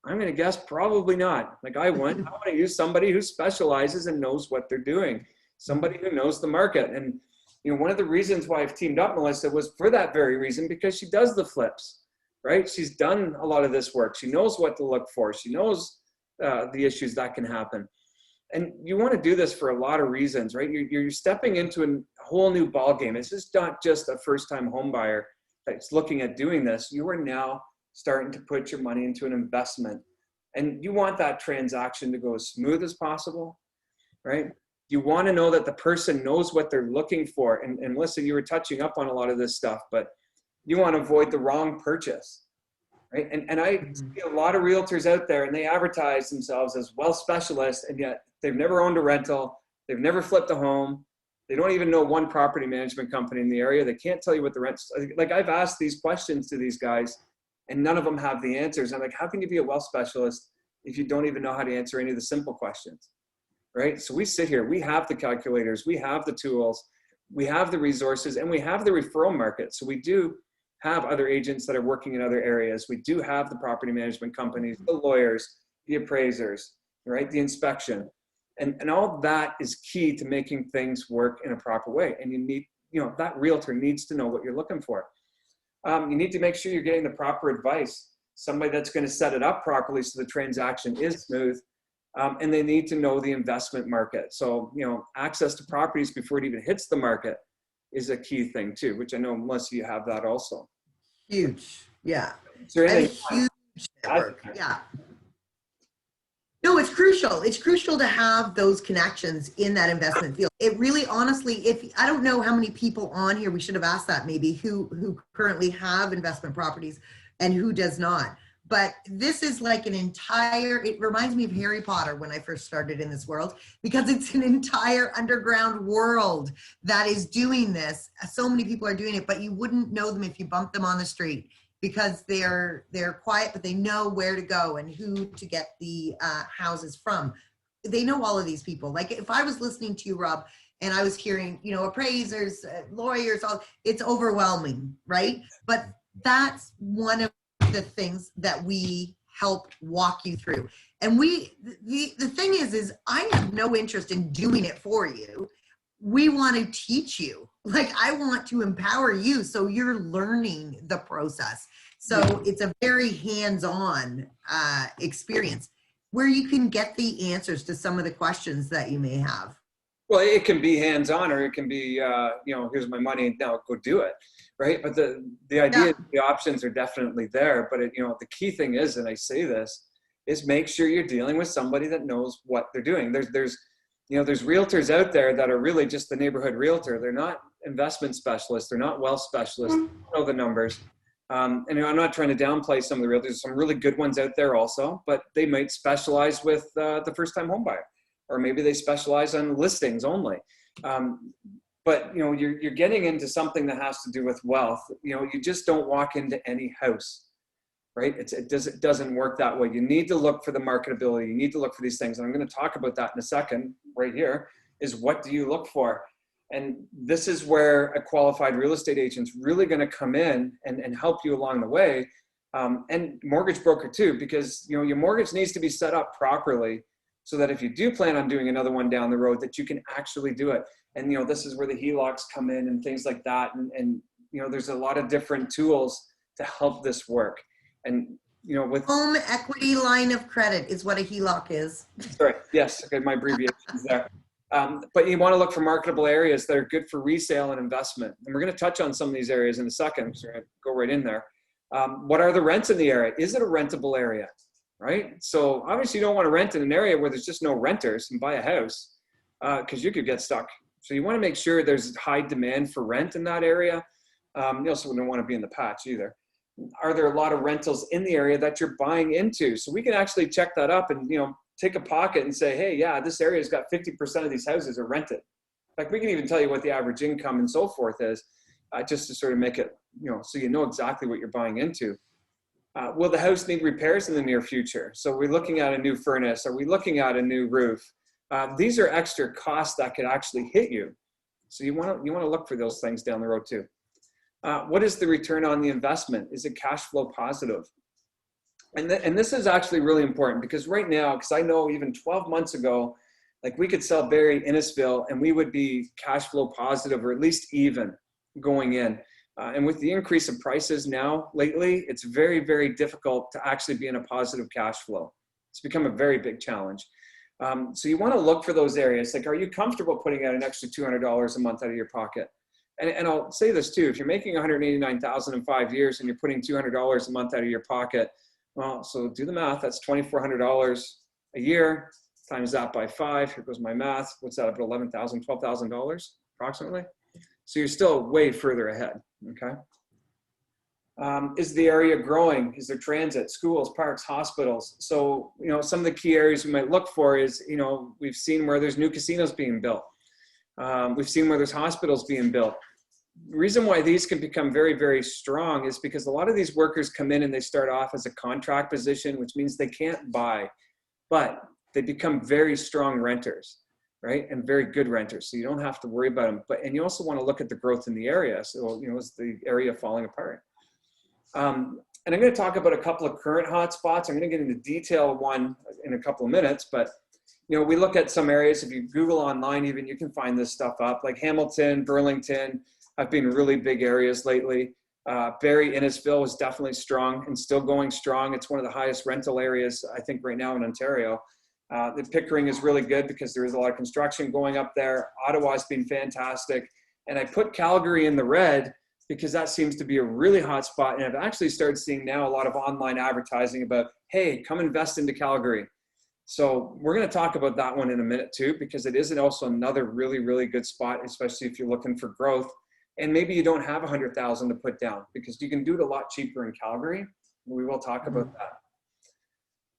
I'm going to guess probably not. Like I want to use somebody who specializes and knows what they're doing, somebody who knows the market. And one of the reasons why I've teamed up Melissa was for that very reason, because she does the flips, right? She's done a lot of this work. She knows what to look for. She knows the issues that can happen. And you want to do this for a lot of reasons, right? You're stepping into a whole new ball game. It's just not just a first-time home buyer that's looking at doing this. You are now starting to put your money into an investment, and you want that transaction to go as smooth as possible, right? You want to know that the person knows what they're looking for. And Melissa, you were touching up on a lot of this stuff, but you want to avoid the wrong purchase, right? And I see a lot of realtors out there, and they advertise themselves as wealth specialists, and yet they've never owned a rental. They've never flipped a home. They don't even know one property management company in the area. They can't tell you what the rent's like. I've asked these questions to these guys, and none of them have the answers. I'm like, how can you be a wealth specialist if you don't even know how to answer any of the simple questions, right? So we sit here, we have the calculators, we have the tools, we have the resources, and we have the referral market. So we do have other agents that are working in other areas. We do have the property management companies, the lawyers, the appraisers, right? The inspection. And all that is key to making things work in a proper way. And you need, that realtor needs to know what you're looking for. You need to make sure you're getting the proper advice, somebody that's going to set it up properly so the transaction is smooth. And they need to know the investment market. So, access to properties before it even hits the market is a key thing too, which I know, Melissa, you have that also. Huge. Yeah. Is there A anything huge network. Yeah. No, it's crucial. It's crucial to have those connections in that investment field. It really, honestly, I don't know how many people on here, we should have asked that maybe, who currently have investment properties and who does not. But this is like it reminds me of Harry Potter when I first started in this world, because it's an entire underground world that is doing this. So many people are doing it, but you wouldn't know them if you bumped them on the street, because they're quiet, but they know where to go and who to get the houses from. They know all of these people. Like if I was listening to you, Rob, and I was hearing, appraisers, lawyers, it's overwhelming, right? But that's one of the things that we help walk you through. And the thing is I have no interest in doing it for you. We want to teach you. Like I want to empower you so you're learning the process. So it's a very hands-on experience where you can get the answers to some of the questions that you may have. Well, it can be hands-on, or it can be, here's my money, now go do it, right? But the idea, the options are definitely there. But the key thing is, and I say this, is make sure you're dealing with somebody that knows what they're doing. There's realtors out there that are really just the neighborhood realtor. They're not investment specialists. They're not wealth specialists. They don't know the numbers. And I'm not trying to downplay some of the realtors. There's some really good ones out there also, but they might specialize with the first-time home buyer, or maybe they specialize on listings only. But you're getting into something that has to do with wealth. You just don't walk into any house, right? It doesn't work that way. You need to look for the marketability. You need to look for these things. And I'm going to talk about that in a second. Right here is, what do you look for? And this is where a qualified real estate agent's really going to come in and help you along the way. And mortgage broker too, because your mortgage needs to be set up properly so that if you do plan on doing another one down the road, that you can actually do it. And this is where the HELOCs come in and things like that. And there's a lot of different tools to help this work. And with home equity line of credit is what a HELOC is. Sorry, yes, okay, my abbreviation's there. But you want to look for marketable areas that are good for resale and investment. And we're going to touch on some of these areas in a second, so we're going to go right in there. What are the rents in the area? Is it a rentable area, right? So obviously you don't want to rent in an area where there's just no renters and buy a house, because you could get stuck. So you want to make sure there's high demand for rent in that area. You also don't want to be in the patch either. Are there a lot of rentals in the area that you're buying into? So we can actually check that up and, take a pocket and say, hey, yeah, this area's got 50% of these houses are rented. In fact, we can even tell you what the average income and so forth is, just to sort of make it, so you know exactly what you're buying into. Will the house need repairs in the near future? So are we looking at a new furnace? Are we looking at a new roof? These are extra costs that could actually hit you. So you want to look for those things down the road too. What is the return on the investment? Is it cash flow positive? And this is actually really important because right now, because I know even 12 months ago, like we could sell Barrie Innisfil and we would be cash flow positive or at least even going in. And with the increase of prices now lately, it's very, very difficult to actually be in a positive cash flow. It's become a very big challenge. So you want to look for those areas. Like, are you comfortable putting out an extra $200 a month out of your pocket? And I'll say this too, if you're making $189,000 in 5 years and you're putting $200 a month out of your pocket, well, so do the math, that's $2,400 a year, times that by 5, here goes my math, what's that, about $11,000, $12,000 approximately? So you're still way further ahead, okay? Is the area growing? Is there transit, schools, parks, hospitals? So, you know, some of the key areas we might look for is, you know, we've seen where there's new casinos being built. We've seen where there's hospitals being built. The reason why these can become very, very strong is because a lot of these workers come in and they start off as a contract position, which means they can't buy, but they become very strong renters, right? And very good renters. So you don't have to worry about them. And you also want to look at the growth in the area. So, you know, is the area falling apart? And I'm going to talk about a couple of current hotspots. I'm going to get into detail of one in a couple of minutes, but you know, we look at some areas. If you Google online, even you can find this stuff up. Like Hamilton, Burlington have been really big areas lately. Barrie Innisfil is definitely strong and still going strong. It's one of the highest rental areas, I think, right now in Ontario. The Pickering is really good because there is a lot of construction going up there. Ottawa's been fantastic. And I put Calgary in the red because that seems to be a really hot spot. And I've actually started seeing now a lot of online advertising about, hey, come invest into Calgary. So we're going to talk about that one in a minute too, because it is also another really, really good spot, especially if you're looking for growth. And maybe you don't have 100,000 to put down because you can do it a lot cheaper in Calgary. We will talk about that.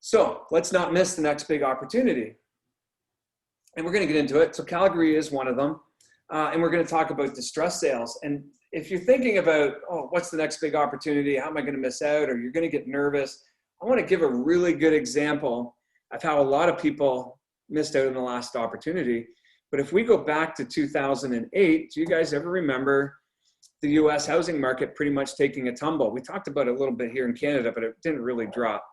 So let's not miss the next big opportunity. And we're going to get into it. So Calgary is one of them. And we're going to talk about distress sales. And if you're thinking about, oh, what's the next big opportunity? How am I going to miss out? Or you're going to get nervous. I want to give a really good example of how a lot of people missed out on the last opportunity. But if we go back to 2008, do you guys ever remember the US housing market pretty much taking a tumble? We talked about it a little bit here in Canada, but it didn't really drop.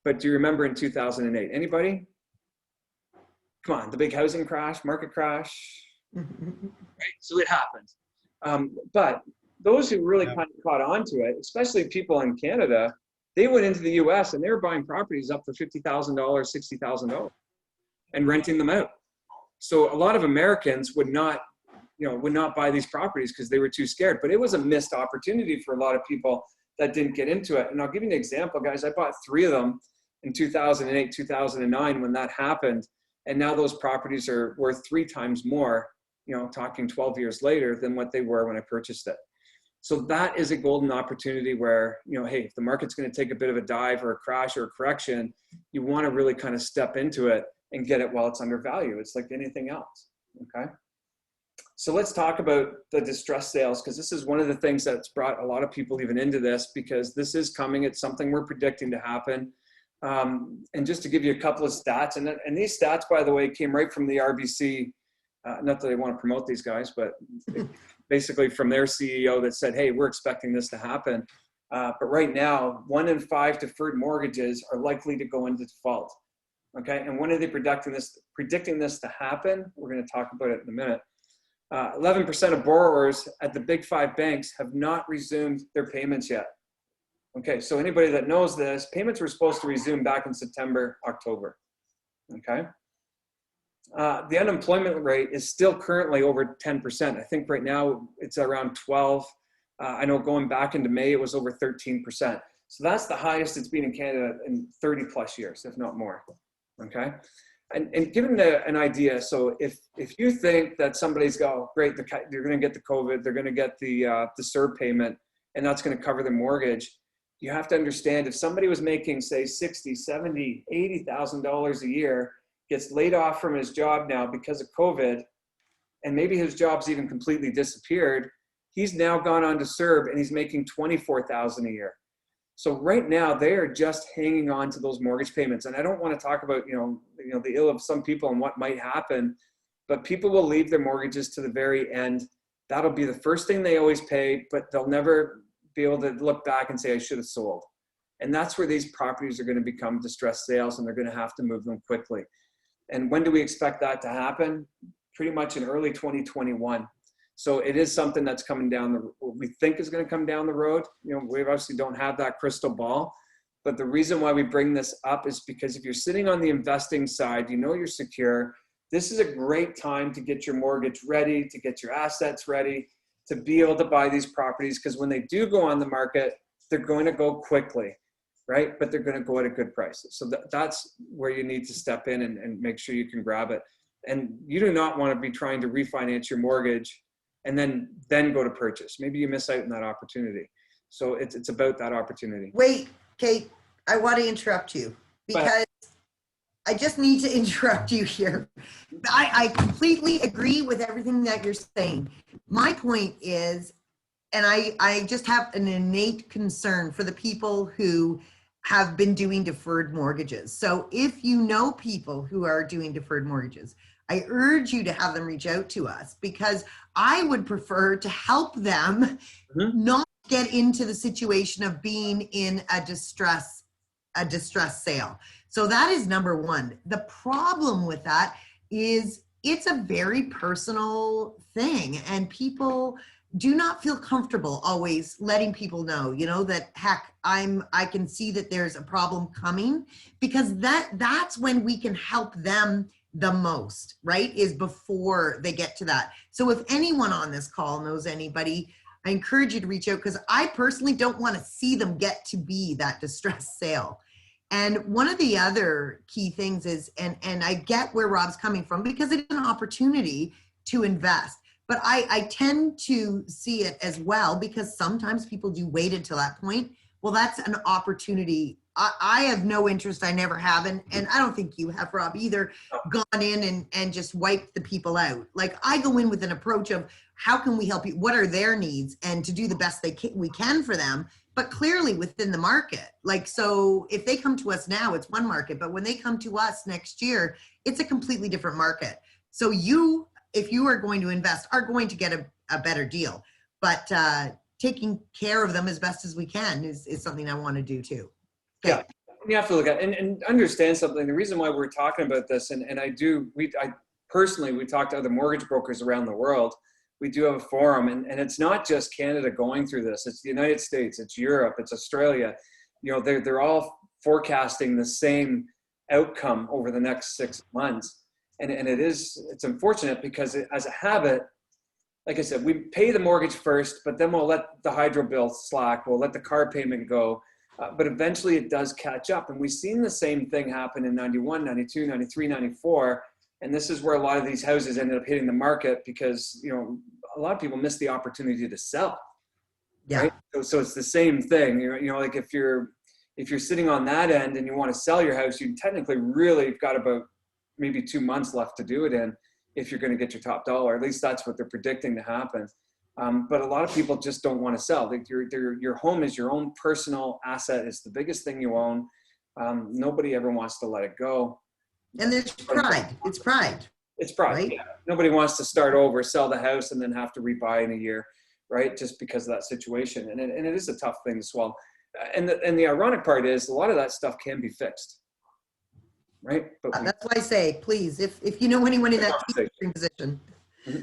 But do you remember in 2008? Anybody? Come on, the big housing crash, market crash. Right? So it happened. But those who really kind of caught on to it, especially people in Canada, they went into the US and they were buying properties up for $50,000, $60,000 and renting them out. So a lot of Americans would not buy these properties because they were too scared. But it was a missed opportunity for a lot of people that didn't get into it. And I'll give you an example, guys. I bought 3 of them in 2008, 2009 when that happened. And now those properties are worth 3 times more, you know, talking 12 years later than what they were when I purchased it. So that is a golden opportunity where, you know, hey, if the market's going to take a bit of a dive or a crash or a correction, you want to really kind of step into it and get it while it's undervalued. It's like anything else, okay? So let's talk about the distress sales, because this is one of the things that's brought a lot of people even into this, because this is coming. It's something we're predicting to happen. And just to give you a couple of stats, and these stats, by the way, came right from the RBC, not that I want to promote these guys, but basically from their CEO that said, hey, we're expecting this to happen. But right now, 1 in 5 deferred mortgages are likely to go into default. Okay, and when are they predicting this to happen? We're going to talk about it in a minute. 11% of borrowers at the big 5 banks have not resumed their payments yet. Okay, so anybody that knows this, payments were supposed to resume back in September, October. Okay. The unemployment rate is still currently over 10%. I think right now it's around 12. I know going back into May, it was over 13%. So that's the highest it's been in Canada in 30 plus years, if not more. Okay. And given an idea, so if you think that somebody's great, they're going to get the COVID, they're going to get the CERB payment, and that's going to cover their mortgage, you have to understand if somebody was making, say, $60,000, $70,000, $80,000 a year, gets laid off from his job now because of COVID, and maybe his job's even completely disappeared, he's now gone on to CERB and he's making $24,000 a year. So right now they are just hanging on to those mortgage payments. And I don't want to talk about, you know, the ill of some people and what might happen, but people will leave their mortgages to the very end. That'll be the first thing they always pay, but they'll never be able to look back and say, I should have sold. And that's where these properties are going to become distressed sales, and they're going to have to move them quickly. And when do we expect that to happen? Pretty much in early 2021. So it is something that's coming down we think is going to come down the road. You know, we obviously don't have that crystal ball, but the reason why we bring this up is because if you're sitting on the investing side, you know you're secure. This is a great time to get your mortgage ready, to get your assets ready, to be able to buy these properties, because when they do go on the market, they're going to go quickly, right? But they're going to go at a good price. So that's where you need to step in and make sure you can grab it. And you do not want to be trying to refinance your mortgage and then go to purchase. Maybe you miss out on that opportunity. So it's about that opportunity. Wait, Kate, I want to interrupt you because I just need to interrupt you here. I completely agree with everything that you're saying. My point is, and I just have an innate concern for the people who have been doing deferred mortgages. So if you know people who are doing deferred mortgages, I urge you to have them reach out to us, because I would prefer to help them not get into the situation of being in a distress sale. So that is number one. The problem with that is it's a very personal thing, and people do not feel comfortable always letting people know, you know, that heck, I can see that there's a problem coming, because that's when we can help them the most, right? Is before they get to that. So if anyone on this call knows anybody, I encourage you to reach out, because I personally don't want to see them get to be that distressed sale. And one of the other key things is, and I get where Rob's coming from, because it's an opportunity to invest. But I tend to see it as well, because sometimes people do wait until that point. Well, that's an opportunity. I have no interest. I never have. And I don't think you have, Rob, either, gone in and just wiped the people out. Like, I go in with an approach of how can we help you? What are their needs? And to do the best we can for them, but clearly within the market. Like, so if they come to us now, it's one market, but when they come to us next year, it's a completely different market. So you, if you are going to invest, are going to get a better deal, but taking care of them as best as we can is something I want to do too. Okay. Yeah, you have to look at and understand something. The reason why we're talking about this, and I personally, we talk to other mortgage brokers around the world. We do have a forum, and it's not just Canada going through this. It's the United States, it's Europe, it's Australia. You know, they're all forecasting the same outcome over the next 6 months. And it's unfortunate, because as a habit, like I said, we pay the mortgage first, but then we'll let the hydro bill slack. We'll let the car payment go. But eventually it does catch up. And we've seen the same thing happen in 91, 92, 93, 94. And this is where a lot of these houses ended up hitting the market, because, you know, a lot of people miss the opportunity to sell. Yeah. Right? So it's the same thing. You know, like if you're sitting on that end and you want to sell your house, you technically really got about maybe 2 months left to do it in, if you're going to get your top dollar. At least that's what they're predicting to happen. But a lot of people just don't want to sell. Like your home is your own personal asset. It's the biggest thing you own. Nobody ever wants to let it go. And there's pride. It's pride. It's pride. Right? Yeah. Nobody wants to start over, sell the house, and then have to rebuy in a year, right? Just because of that situation. And it is a tough thing to swallow. And the ironic part is, a lot of that stuff can be fixed, right? But that's why I say, please, if you know anyone in that teaching position. Mm-hmm.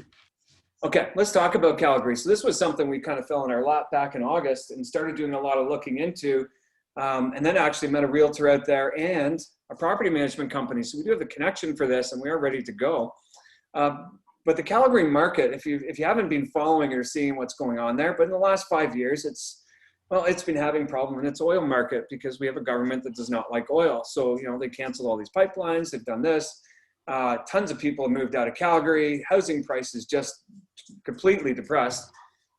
Okay, let's talk about Calgary. So this was something we kind of fell in our lap back in August and started doing a lot of looking into, and then actually met a realtor out there and a property management company. So we do have the connection for this, and we are ready to go. But the Calgary market, if you haven't been following or seeing what's going on there, but in the last 5 years, it's been having problem in its oil market, because we have a government that does not like oil. So, you know, they canceled all these pipelines, they've done this. Tons of people have moved out of Calgary. Housing prices just completely depressed.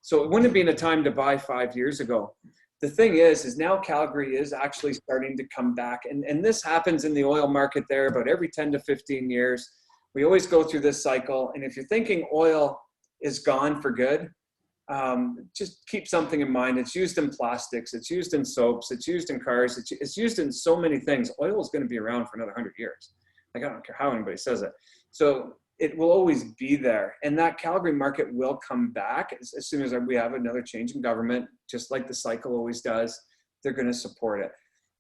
So it wouldn't have been a time to buy 5 years ago. The thing is now Calgary is actually starting to come back. And this happens in the oil market there about every 10 to 15 years. We always go through this cycle. And if you're thinking oil is gone for good, just keep something in mind. It's used in plastics, it's used in soaps, it's used in cars, it's used in so many things. Oil is going to be around for another 100 years. Like, I don't care how anybody says it. So it will always be there. And that Calgary market will come back as soon as we have another change in government, just like the cycle always does. They're going to support it.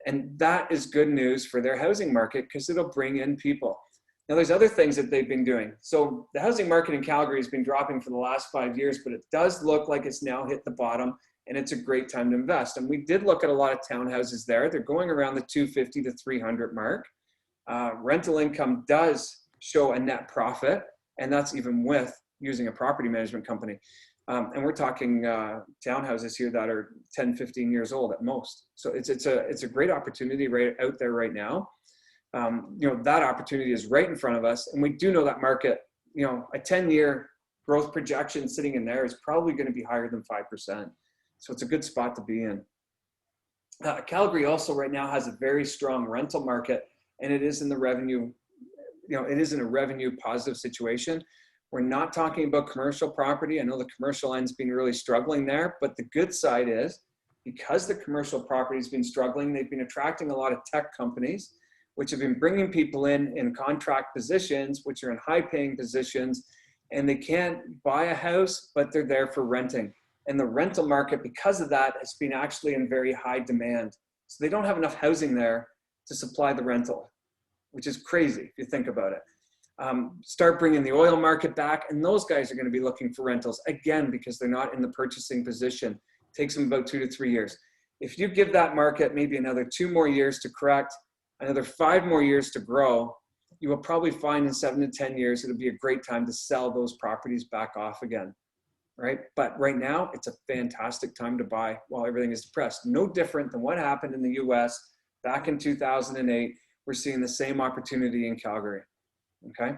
And that is good news for their housing market because it'll bring in people. Now, there's other things that they've been doing. So the housing market in Calgary has been dropping for the last 5 years, but it does look like it's now hit the bottom, and it's a great time to invest. And we did look at a lot of townhouses there. They're going around the 250 to 300 mark. Rental income does show a net profit, and that's even with using a property management company. And we're talking townhouses here that are 10, 15 years old at most. So it's a great opportunity right out there right now. That opportunity is right in front of us. And we do know that market, a 10-year growth projection sitting in there is probably going to be higher than 5%. So it's a good spot to be in. Calgary also right now has a very strong rental market, and it is in the revenue, it is in a revenue positive situation. We're not talking about commercial property. I know the commercial end's been really struggling there, but the good side is because the commercial property has been struggling, they've been attracting a lot of tech companies, which have been bringing people in contract positions, which are in high paying positions, and they can't buy a house, but they're there for renting. And the rental market, because of that, has been actually in very high demand. So they don't have enough housing there to supply the rental, which is crazy if you think about it. Start bringing the oil market back, and those guys are going to be looking for rentals again because they're not in the purchasing position. It takes them about 2 to 3 years. If you give that market maybe another 2 more years to correct, another 5 more years to grow, you will probably find in 7 to 10 years it'll be a great time to sell those properties back off again, right? But right now, it's a fantastic time to buy while everything is depressed. No different than what happened in the US back in 2008. We're seeing the same opportunity in Calgary, okay?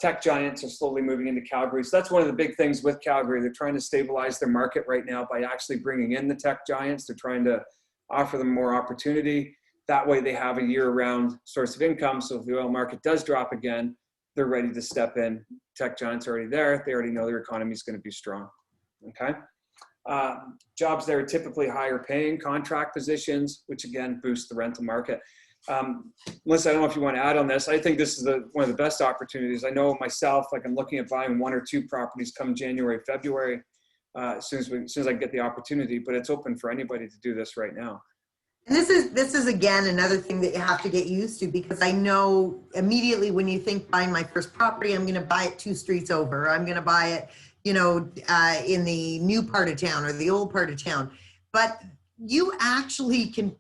Tech giants are slowly moving into Calgary. So that's one of the big things with Calgary. They're trying to stabilize their market right now by actually bringing in the tech giants. They're trying to offer them more opportunity. That way they have a year-round source of income. So if the oil market does drop again, they're ready to step in. Tech giants are already there. They already know their economy is going to be strong, okay? Jobs there are typically higher paying contract positions, which again boosts the rental market. Melissa, I don't know if you want to add on this. I think this is one of the best opportunities. I know myself, like I'm looking at buying 1 or 2 properties come January, February, as soon as I get the opportunity, but it's open for anybody to do this right now. And this is again another thing that you have to get used to, because I know immediately when you think buying my first property, I'm going to buy it 2 streets over. I'm going to buy it, in the new part of town or the old part of town. But you actually can.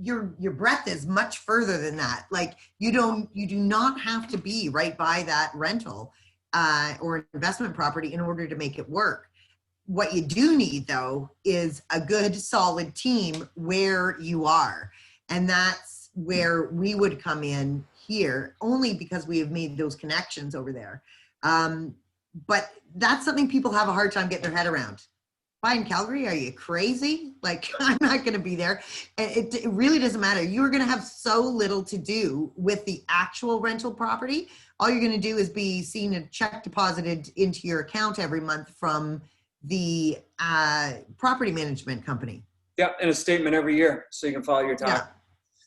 Your breadth is much further than that. Like you do not have to be right by that rental or investment property in order to make it work. What you do need though is a good solid team where you are. And that's where we would come in here, only because we have made those connections over there. But that's something people have a hard time getting their head around. Why in Calgary? Are you crazy? Like, I'm not going to be there. It really doesn't matter. You're going to have so little to do with the actual rental property. All you're going to do is be seeing a check deposited into your account every month from the property management company. Yeah, and a statement every year so you can follow your tax. Yeah.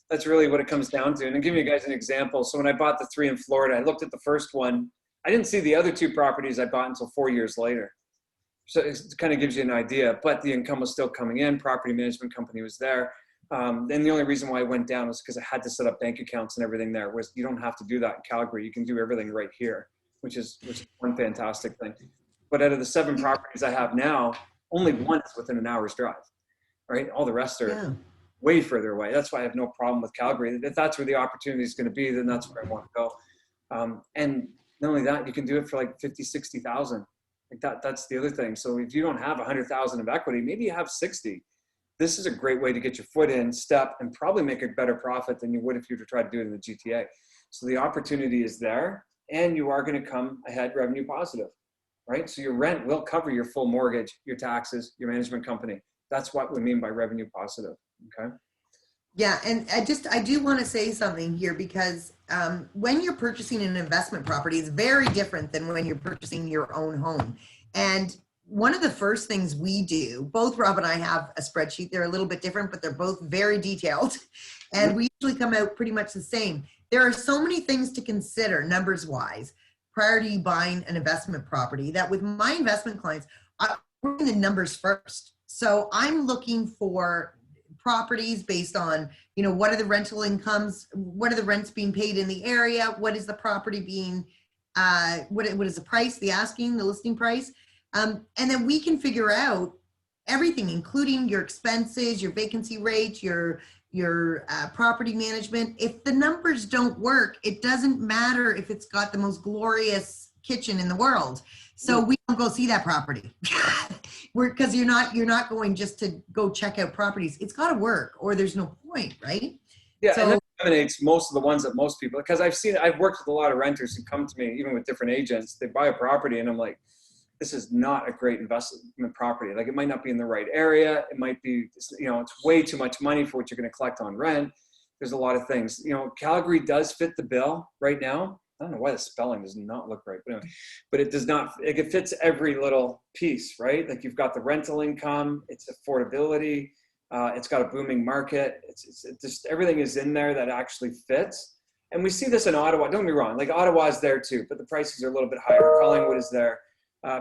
That's really what it comes down to. And I'll give you guys an example. So when I bought the 3 in Florida, I looked at the first one. I didn't see the other 2 properties I bought until 4 years later. So it kind of gives you an idea, but the income was still coming in. Property management company was there. And the only reason why I went down was because I had to set up bank accounts and everything there. Was you don't have to do that in Calgary. You can do everything right here, which is one fantastic thing. But out of the 7 properties I have now, only 1 is within an hour's drive, right? All the rest are way further away. That's why I have no problem with Calgary. If that's where the opportunity is going to be, then that's where I want to go. And not only that, you can do it for like 50, 60,000. Like that's the other thing. So if you don't have 100,000 of equity, maybe you have 60. This is a great way to get your foot in, step, and probably make a better profit than you would if you were to try to do it in the GTA. So the opportunity is there, and you are going to come ahead revenue positive, right? So your rent will cover your full mortgage, your taxes, your management company. That's what we mean by revenue positive, okay? Yeah, and I do want to say something here, because when you're purchasing an investment property, it's very different than when you're purchasing your own home. And one of the first things we do, both Rob and I have a spreadsheet. They're a little bit different, but they're both very detailed. And we usually come out pretty much the same. There are so many things to consider numbers wise. prior to you buying an investment property, that with my investment clients, I'm looking at the numbers first. So I'm looking for properties based on, you know, what are the rental incomes, what are the rents being paid in the area, what is the property being, what is the price, the asking, the listing price, and then we can figure out everything, including your expenses, your vacancy rate, your property management. If the numbers don't work, it doesn't matter if it's got the most glorious kitchen in the world. So we don't go see that property. Because you're not going just to go check out properties. It's got to work, or there's no point, right? Yeah, so, and that eliminates most of the ones that most people, because I've worked with a lot of renters who come to me, even with different agents. They buy a property, and I'm like, this is not a great investment property. Like, it might not be in the right area. It might be, you know, it's way too much money for what you're going to collect on rent. There's a lot of things. You know, Calgary does fit the bill right now. I don't know why the spelling does not look right, but anyway, but it does not, it fits every little piece, right? Like, you've got the rental income, it's affordability, it's got a booming market. It's just, everything is in there that actually fits. And we see this in Ottawa. Don't get me wrong, like, Ottawa's there too, but the prices are a little bit higher. Collingwood is there.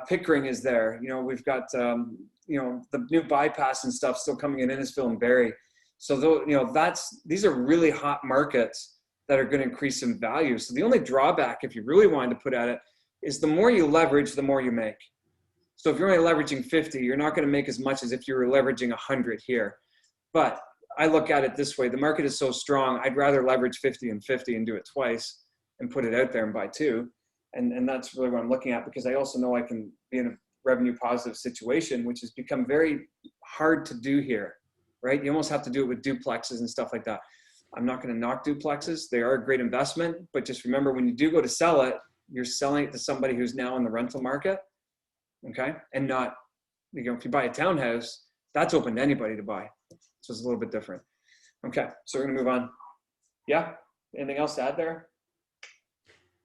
Pickering is there. You know, we've got, you know, the new bypass and stuff still coming in Innisfil and Barrie. So, you know, these are really hot markets that are going to increase in value. So the only drawback, if you really wanted to put at it, is the more you leverage, the more you make. So if you're only leveraging 50, you're not going to make as much as if you were leveraging 100 here. But I look at it this way: the market is so strong, I'd rather leverage 50 and 50 and do it twice and put it out there and buy two. And that's really what I'm looking at, because I also know I can be in a revenue positive situation, which has become very hard to do here, right? You almost have to do it with duplexes and stuff like that. I'm not going to knock duplexes. They are a great investment, but just remember, when you do go to sell it, you're selling it to somebody who's now in the rental market, okay? And not, you know, if you buy a townhouse, that's open to anybody to buy. So it's a little bit different. Okay, so we're going to move on. Yeah, anything else to add there?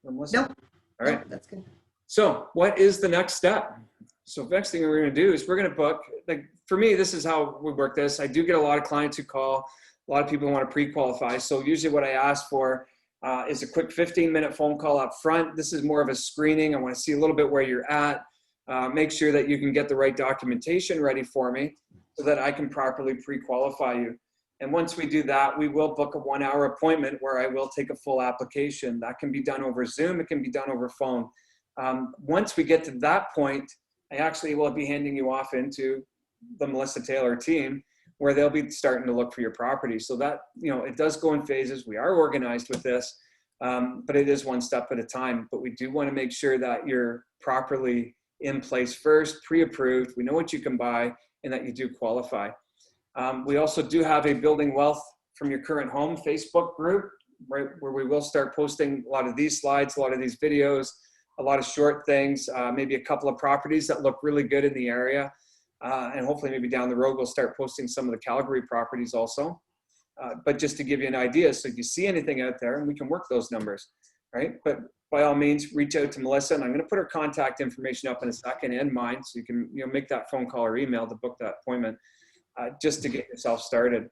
nope. All right. Nope, that's good. So what is the next step? So the next thing we're going to do is we're going to book, like, for me, this is how we work this. I do get a lot of clients who call. A lot of people want to pre-qualify. So usually what I ask for is a quick 15-minute phone call up front. This is more of a screening. I want to see a little bit where you're at. Make sure that you can get the right documentation ready for me so that I can properly pre-qualify you. And once we do that, we will book a 1-hour appointment where I will take a full application. That can be done over Zoom. It can be done over phone. Once we get to that point, I actually will be handing you off into the Melissa Taylor team, where they'll be starting to look for your property. So that, you know, it does go in phases. We are organized with this, but it is one step at a time. But we do want to make sure that you're properly in place first, pre-approved. We know what you can buy, and that you do qualify. We also do have a Building Wealth from Your Current Home Facebook group, right, where we will start posting a lot of these slides, a lot of these videos, a lot of short things, maybe a couple of properties that look really good in the area. And hopefully maybe down the road, we'll start posting some of the Calgary properties also. But just to give you an idea, so if you see anything out there, and we can work those numbers, right? But by all means, reach out to Melissa, and I'm going to put her contact information up in a second, and mine, so you can, you know, make that phone call or email to book that appointment, just to get yourself started.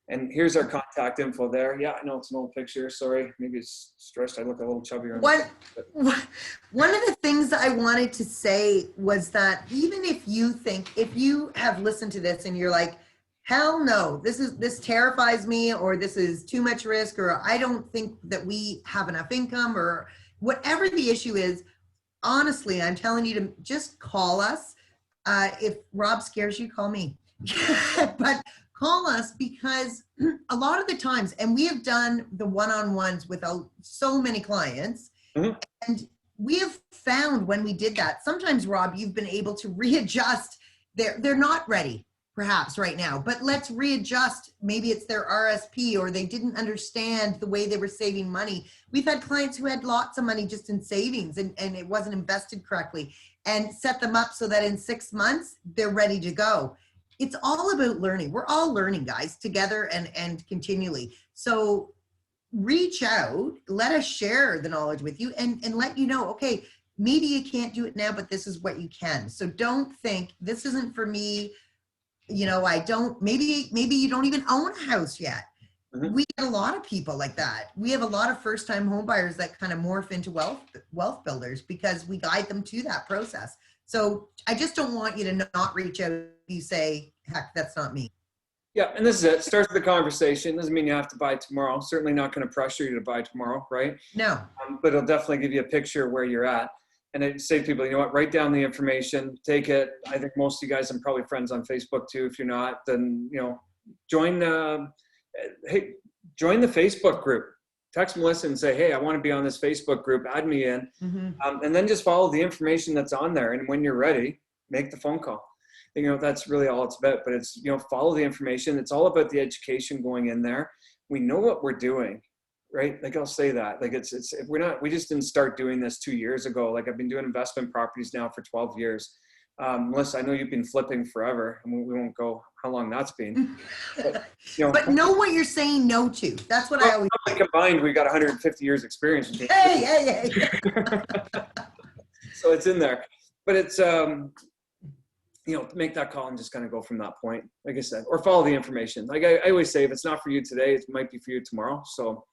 And here's our contact info there. Yeah, I know it's an old picture. Sorry, maybe it's stretched. I look a little chubbier. One of the things that I wanted to say was that even if you have listened to this and you're like, hell no, this terrifies me, or this is too much risk, or I don't think that we have enough income, or whatever the issue is, honestly, I'm telling you to just call us. If Rob scares you, call me. But call us, because a lot of the times, and we have done the one-on-ones with so many clients, and we have found when we did that, sometimes, Rob, you've been able to readjust. They're not ready, perhaps right now, but let's readjust. Maybe it's their RSP, or they didn't understand the way they were saving money. We've had clients who had lots of money just in savings, and it wasn't invested correctly, and set them up so that in 6 months, they're ready to go. It's all about learning. We're all learning, guys, together and continually. So reach out, let us share the knowledge with you, and let you know, okay, maybe you can't do it now, but this is what you can. So don't think this isn't for me. You know, maybe you don't even own a house yet. we get a lot of people like that. We have a lot of first-time home buyers that kind of morph into wealth builders because we guide them to that process. So I just don't want you to not reach out. You say, heck, that's not me. Yeah, and this is it. Starts the conversation. Doesn't mean you have to buy tomorrow. Certainly not going to pressure you to buy tomorrow, right? No. But it'll definitely give you a picture of where you're at. And I say to people, you know what, write down the information, take it. I think most of you guys are probably friends on Facebook too. If you're not, then, you know, join the Facebook group. Text Melissa and say, hey, I want to be on this Facebook group. Add me in. And then just follow the information that's on there. And when you're ready, make the phone call. You know, that's really all it's about. But it's, you know, follow the information. It's all about the education going in there. We know what we're doing, right? Like I'll say that. Like it's we just didn't start doing this 2 years ago. Like I've been doing investment properties now for 12 years. Melissa, I know you've been flipping forever, and we won't go how long that's been. But, you know, But know what you're saying no to. That's what I always say. Combined, we got 150 years experience. Hey. So it's in there. But it's, you know, make that call and just kind of go from that point, like I said, or follow the information. Like I always say, if it's not for you today, it might be for you tomorrow. So,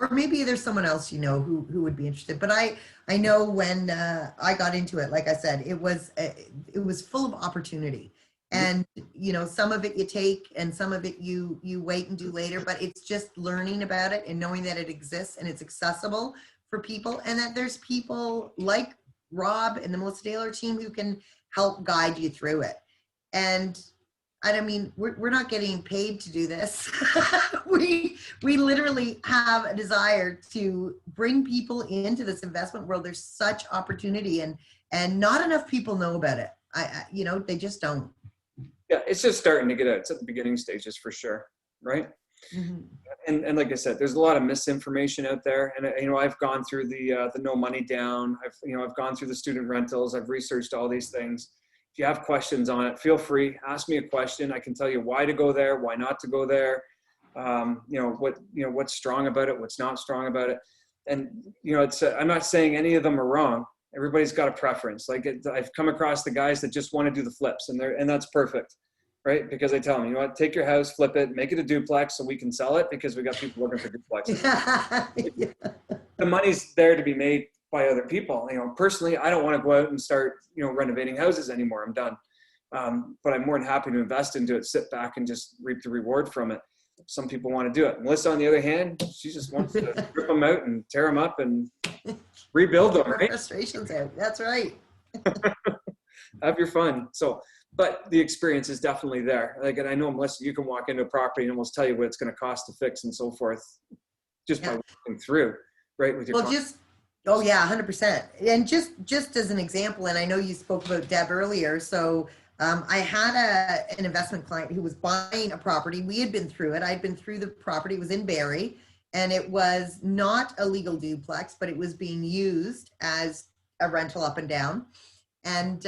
or maybe there's someone else, you know, who would be interested. But I know when I got into it, like I said, it was full of opportunity. And, you know, some of it you take and some of it you wait and do later, but it's just learning about it and knowing that it exists and it's accessible for people, and that there's people like Rob and the Melissa Taylor team who can help guide you through it. And I mean, we're not getting paid to do this. we literally have a desire to bring people into this investment world. There's such opportunity, and not enough people know about it. You know, they just don't. Yeah, it's just starting to get out. It's at the beginning stages for sure, right? And like I said, there's a lot of misinformation out there. And you know, I've gone through the no money down. I've gone through the student rentals. I've researched all these things. If you have questions on it, feel free, ask me a question. I can tell you why to go there, why not to go there. What's strong about it, what's not strong about it. And, you know, I'm not saying any of them are wrong. Everybody's got a preference. Like I've come across the guys that just want to do the flips, and that's perfect, right? Because I tell them, you know what, take your house, flip it, make it a duplex so we can sell it, because we got people looking for duplexes. Yeah. The money's there to be made by other people. You know, personally, I don't want to go out and start, you know, renovating houses anymore. I'm done. But I'm more than happy to invest into it, sit back and just reap the reward from it. Some people want to do it. Melissa, on the other hand, she just wants to rip them out and tear them up and rebuild them, right? Frustrations out. That's right. Have your fun. So, but the experience is definitely there. Like, and I know, Melissa, you can walk into a property and almost tell you what it's going to cost to fix and so forth, just by walking through, right? With your oh yeah, 100%. And just as an example, and I know you spoke about Deb earlier. So I had an investment client who was buying a property. We had been through it. I'd been through the property. It was in Barrie, and it was not a legal duplex, but it was being used as a rental up and down. And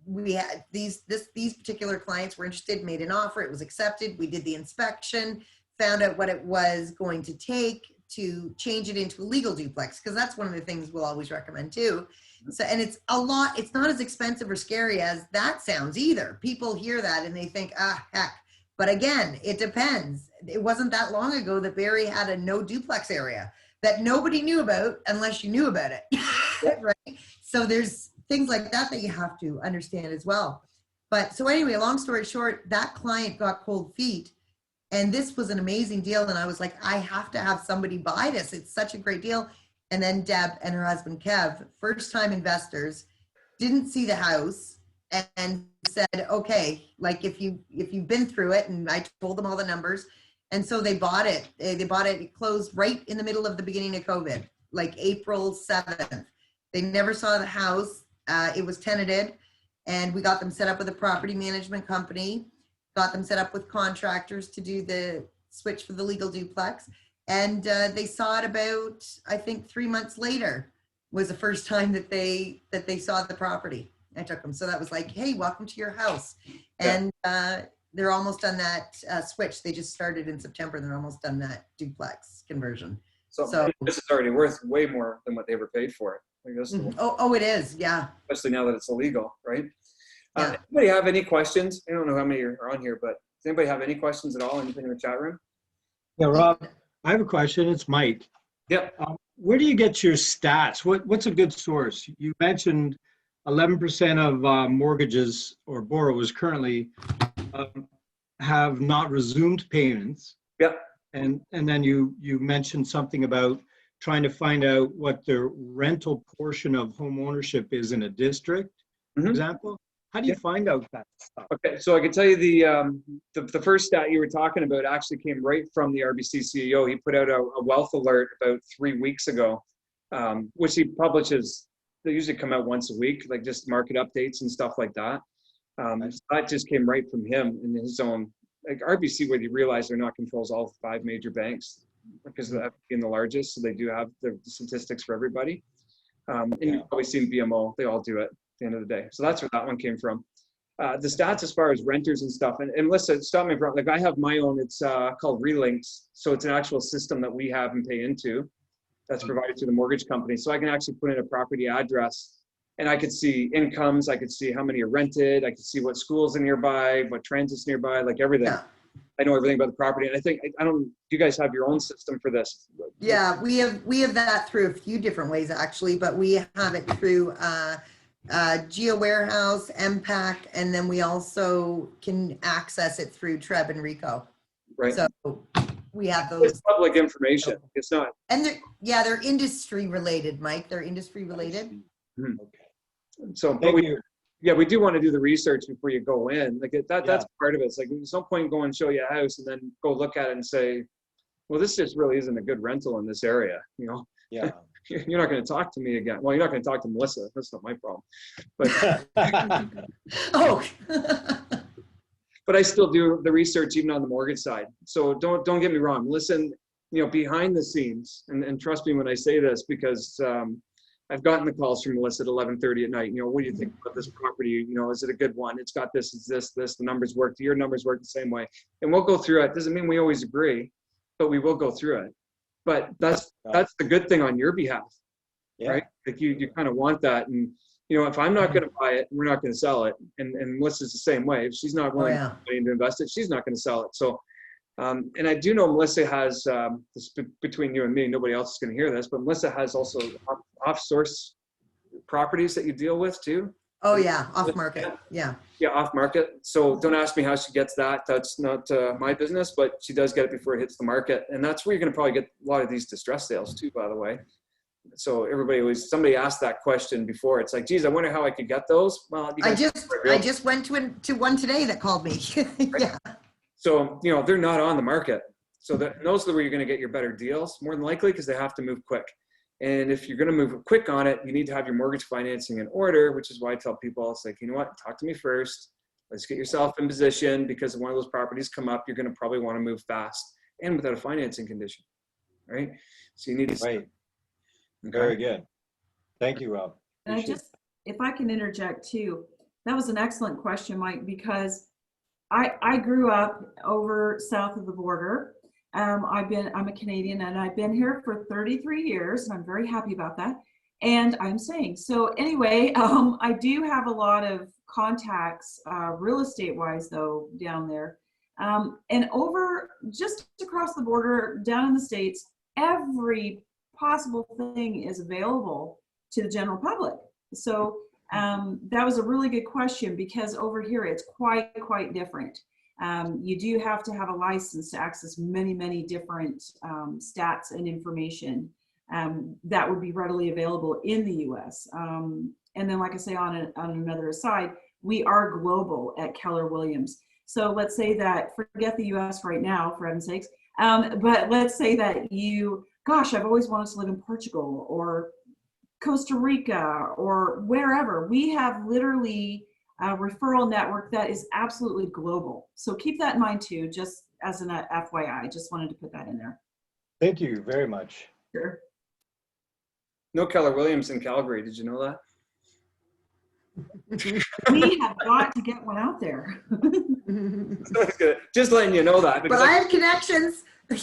we had these particular clients were interested, made an offer. It was accepted. We did the inspection, found out what it was going to take to change it into a legal duplex, because that's one of the things we'll always recommend too. So, and it's not as expensive or scary as that sounds either. People hear that and they think, heck. But again, it depends. It wasn't that long ago that Barrie had a no duplex area that nobody knew about unless you knew about it, right? So there's things like that you have to understand as well. But so anyway, long story short, that client got cold feet. And this was an amazing deal. And I was like, I have to have somebody buy this. It's such a great deal. And then Deb and her husband, Kev, first time investors, didn't see the house and said, okay, like if you've been through it, and I told them all the numbers. And so they bought it. It closed right in the middle of the beginning of COVID, like April 7th. They never saw the house. It was tenanted, and we got them set up with a property management company. Got them set up with contractors to do the switch for the legal duplex. And they saw it about, I think 3 months later was the first time that they saw the property. I took them. So that was like, hey, welcome to your house. And they're almost done that switch. They just started in September. They're almost done that duplex conversion. So this is already worth way more than what they ever paid for it. Like this it is. Yeah. Especially now that it's illegal, right? Yeah. Anybody have any questions? I don't know how many are on here, but does anybody have any questions at all? Anything in the chat room? Yeah, Rob, I have a question. It's Mike. Yep. Where do you get your stats? What's a good source? You mentioned 11% of mortgages or borrowers currently have not resumed payments. Yep. And then you mentioned something about trying to find out what the rental portion of home ownership is in a district, for example. How do you find out that stuff? Okay, so I can tell you the first stat you were talking about actually came right from the RBC CEO. He put out a wealth alert about 3 weeks ago, which he publishes. They usually come out once a week, like just market updates and stuff like that. So that just came right from him in his own, like RBC, whether you realize they're not controls all 5 major banks because of that being the largest. So they do have the statistics for everybody. And you've probably seen BMO, they all do it at the end of the day. So that's where that one came from. The stats as far as renters and stuff, and Melissa, stop me if I'm wrong, like I have my own, it's called Relinks. So it's an actual system that we have and pay into that's provided through the mortgage company. So I can actually put in a property address and I could see incomes, I could see how many are rented, I could see what schools are nearby, what transit's nearby, like everything. Yeah. I know everything about the property. And I think, do you guys have your own system for this? Yeah, we have that through a few different ways actually, but we have it through Geo Warehouse, MPAC, and then we also can access it through Treb and Rico. Right. So we have those. It's public information. It's not. And they're industry related, Mike. They're industry related. Okay. So, but we do want to do the research before you go in. Like that's part of it. It's like there's no point going and show you a house and then go look at it and say, well, this just really isn't a good rental in this area, you know? Yeah. You're not going to talk to me again. Well, you're not going to talk to Melissa. That's not my problem. But oh. But I still do the research even on the mortgage side. So don't get me wrong. Listen, behind the scenes, and trust me when I say this, because I've gotten the calls from Melissa at 11:30 at night. What do you think about this property? Is it a good one? It's got this, it's this. The numbers work. Your numbers work the same way. And we'll go through it. Doesn't mean we always agree, but we will go through it. But that's the good thing on your behalf, right? Like you kind of want that. And if I'm not going to buy it, we're not going to sell it. And Melissa's the same way. If she's not willing to invest it, she's not going to sell it. So, and I do know Melissa has, this between you and me, nobody else is going to hear this, but Melissa has also off-source properties that you deal with too. Oh yeah, off market. Yeah. Yeah, off market. So don't ask me how she gets that. That's not my business, but she does get it before it hits the market. And that's where you're going to probably get a lot of these distress sales too, by the way. So somebody asked that question before. It's like, geez, I wonder how I could get those. Well, I just went to one today that called me. Yeah. So, they're not on the market. So those are where you're going to get your better deals, more than likely, because they have to move quick. And if you're going to move quick on it, you need to have your mortgage financing in order, which is why I tell people, it's like, you know what, talk to me first. Let's get yourself in position, because if one of those properties come up, you're going to probably want to move fast and without a financing condition, right? So you need to. Right. Okay. Very good. Thank you, Rob. And if I can interject too, that was an excellent question, Mike, because I grew up over south of the border. I'm a Canadian and I've been here for 33 years and I'm very happy about that. And I'm saying, so anyway, I do have a lot of contacts, real estate wise though, down there. And over just across the border, down in the States, every possible thing is available to the general public. So that was a really good question, because over here it's quite different. You do have to have a license to access many different stats and information that would be readily available in the US. And then, like I say, on another aside, we are global at Keller Williams. So let's say that, forget the US right now, for heaven's sakes, but let's say that gosh, I've always wanted to live in Portugal or Costa Rica or wherever. We have literally a referral network that is absolutely global. So keep that in mind too, just as an FYI. Just wanted to put that in there. Thank you very much. Sure. No Keller Williams in Calgary. Did you know that? We have got to get one out there. Just letting you know that. But I have connections. I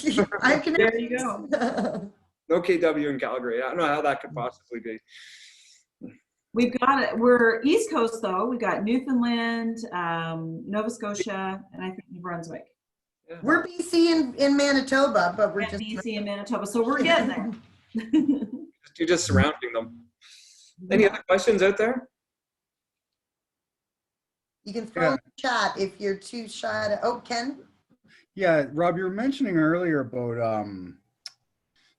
have connections. There you go. No KW in Calgary. I don't know how that could possibly be. We've got it. We're East Coast though. We got Newfoundland, Nova Scotia, and I think New Brunswick. We're BC in Manitoba, but we're And just. BC and Manitoba, so we're getting there. You're just surrounding them. Any other questions out there? You can throw in the chat if you're too shy to, oh, Ken? Yeah, Rob, you were mentioning earlier about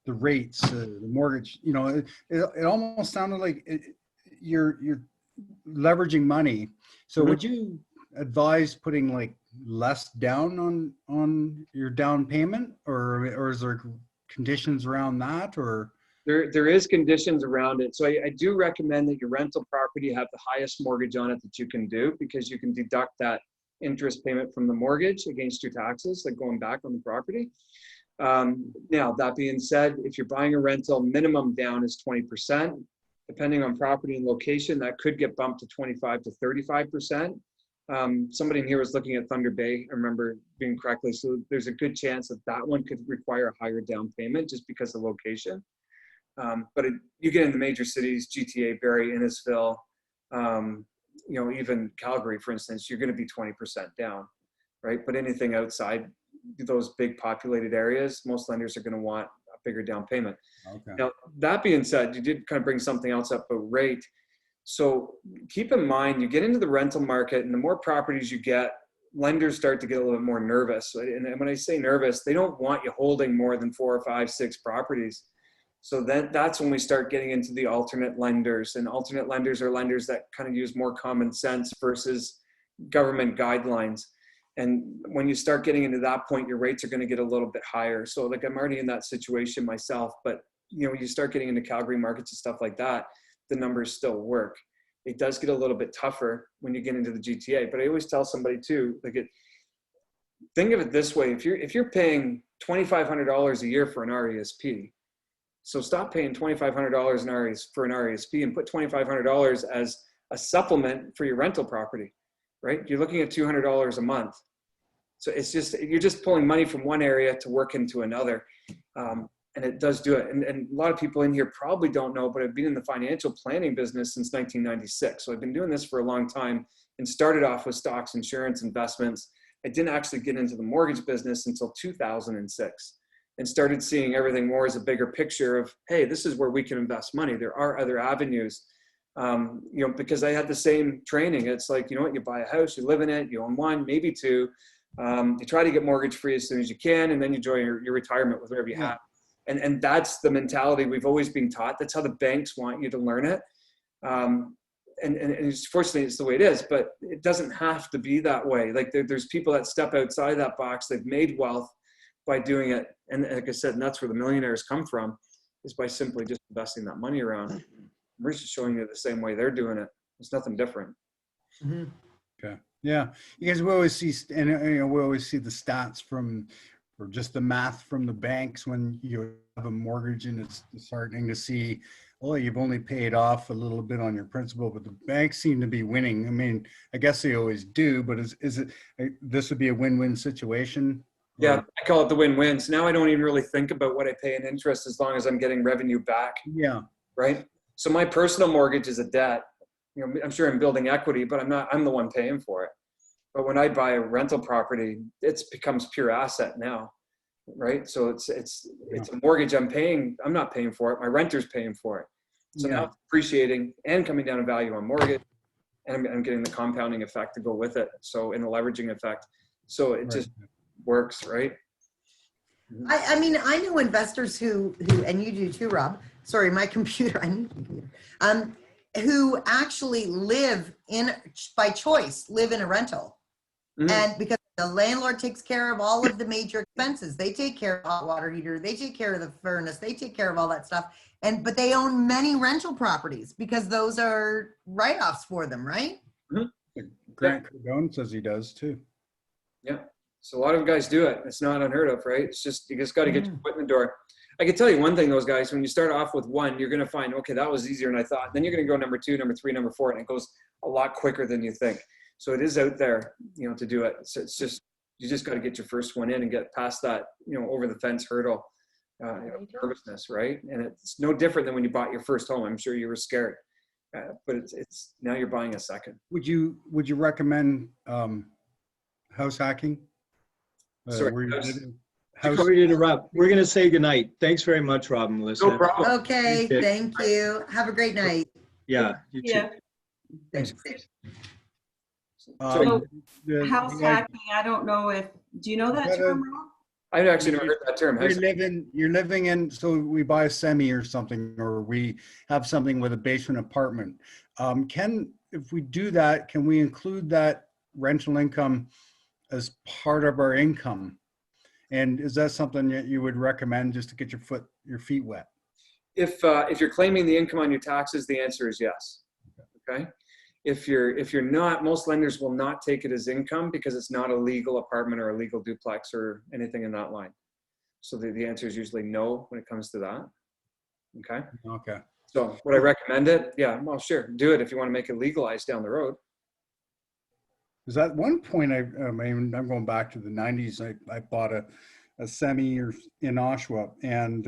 the rates, the mortgage. You know, it almost sounded like you're leveraging money. So would you advise putting like less down on your down payment, or is there conditions around that, or? There is conditions around it. So I do recommend that your rental property have the highest mortgage on it that you can do, because you can deduct that interest payment from the mortgage against your taxes, like going back on the property. Now, that being said, if you're buying a rental, minimum down is 20%. Depending on property and location, that could get bumped to 25 to 35%. Somebody in here was looking at Thunder Bay, I remember being correctly. So there's a good chance that that one could require a higher down payment just because of location. But you get in the major cities, GTA, Barrie, Innisfil, you know, even Calgary, for instance, you're going to be 20% down, right? But anything outside those big populated areas, most lenders are going to want a bigger down payment. Okay. Now, that being said, you did kind of bring something else up about rate. So keep in mind, you get into the rental market, and the more properties you get, lenders start to get a little bit more nervous. And when I say nervous, they don't want you holding more than 4 or 5, 6 properties. So then that's when we start getting into the alternate lenders, and alternate lenders are lenders that kind of use more common sense versus government guidelines. And when you start getting into that point, your rates are going to get a little bit higher. So like, I'm already in that situation myself, but you know, you start getting into Calgary markets and stuff like that, the numbers still work. It does get a little bit tougher when you get into the GTA, but I always tell somebody too, like, think of it this way. If you're paying $2,500 a year for an RESP, so stop paying $2,500 for an RESP and put $2,500 as a supplement for your rental property, right? You're looking at $200 a month. So it's just, you're just pulling money from one area to work into another. And it does do it. And a lot of people in here probably don't know, but I've been in the financial planning business since 1996. So I've been doing this for a long time and started off with stocks, insurance, investments. I didn't actually get into the mortgage business until 2006. And started seeing everything more as a bigger picture of, hey, this is where we can invest money. There are other avenues, you know, because I had the same training. It's like, you know what, you buy a house, you live in it, you own one, maybe two. You try to get mortgage free as soon as you can, and then you enjoy your retirement with whatever you have. And that's the mentality we've always been taught. That's how the banks want you to learn it. And fortunately, it's the way it is, but it doesn't have to be that way. Like there's people that step outside that box, they've made wealth by doing it. And like I said, and that's where the millionaires come from, is by simply just investing that money around. We're just showing you the same way they're doing it. It's nothing different. Mhm. Okay. Yeah. Because we always see, and you know, we always see the stats from, or just the math from the banks when you have a mortgage and it's starting to see, oh, you've only paid off a little bit on your principal, but the banks seem to be winning. I mean, I guess they always do, but is it, this would be a win-win situation? Yeah, I call it the win-wins. Now I don't even really think about what I pay in interest as long as I'm getting revenue back. Yeah. Right. So my personal mortgage is a debt. You know, I'm sure I'm building equity, but I'm the one paying for it. But when I buy a rental property, it becomes pure asset now. Right. So it's a mortgage I'm paying. I'm not paying for it. My renter's paying for it. So now it's appreciating and coming down in value on mortgage, and I'm getting the compounding effect to go with it. So in the leveraging effect. So it just works, right? I mean, I know investors who, and you do too, Rob. Sorry, my computer, I need a computer. Who actually live in, by choice, live in a rental. And because the landlord takes care of all of the major expenses, they take care of the hot water heater, they take care of the furnace, they take care of all that stuff. But they own many rental properties because those are write-offs for them, right? Grant Cardone says he does too. Yeah. So a lot of guys do it. It's not unheard of, right? It's just, you just got to get your foot in the door. I can tell you one thing, those guys, when you start off with one, you're going to find, okay, that was easier than I thought. Then you're going to go number 2, number 3, number 4, and it goes a lot quicker than you think. So it is out there, you know, to do it. So it's just, you just got to get your first one in and get past that, you know, over the fence hurdle, nervousness, right? And it's no different than when you bought your first home. I'm sure you were scared, but it's now you're buying a second. Would you recommend house hacking? Sorry, where you that's- live? House- Sorry to interrupt. We're going to say goodnight. Thanks very much, Rob and Melissa. No problem. Okay, Okay. thank you. Have a great night. Yeah, you too. Yeah. Thanks. the- House the- hacking, I don't know if, do you know that Is that term, Rob? I've actually never heard that term. You're living in, so we buy a semi or something, or we have something with a basement apartment. If we do that, can we include that rental income as part of our income? And is that something that you would recommend just to get your feet wet? If you're claiming the income on your taxes, the answer is yes. Okay. If you're not, most lenders will not take it as income because it's not a legal apartment or a legal duplex or anything in that line. So the answer is usually no when it comes to that. Okay. Okay. So would I recommend it? Yeah, well, sure. Do it if you want to make it legalized down the road. Because at one point, I'm going back to the 90s, I bought a semi in Oshawa, and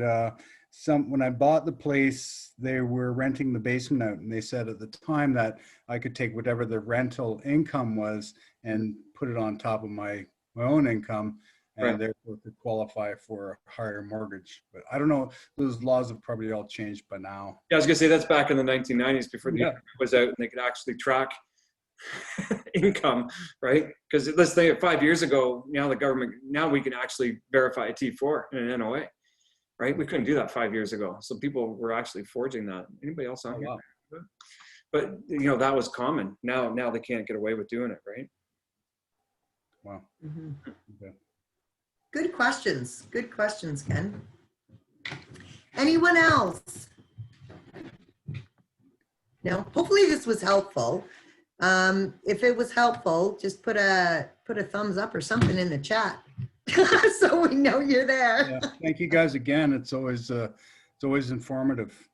when I bought the place, they were renting the basement out, and they said at the time that I could take whatever the rental income was and put it on top of my own income, and Right. therefore could qualify for a higher mortgage. But I don't know, those laws have probably all changed by now. Yeah, I was gonna say that's back in the 1990s before the Yeah. internet was out and they could actually track income, right? Because let's think 5 years ago, now we can actually verify a T4 in an NOA, right? We couldn't do that 5 years ago. So people were actually forging that. Anybody else on Oh, here? wow. But that was common. Now they can't get away with doing it, right? Wow. Mhm. Okay. Good questions. Good questions, Ken. Anyone else? No, hopefully this was helpful. If it was helpful, just put a thumbs up or something in the chat so we know you're there. Yeah. Thank you guys again. It's always informative.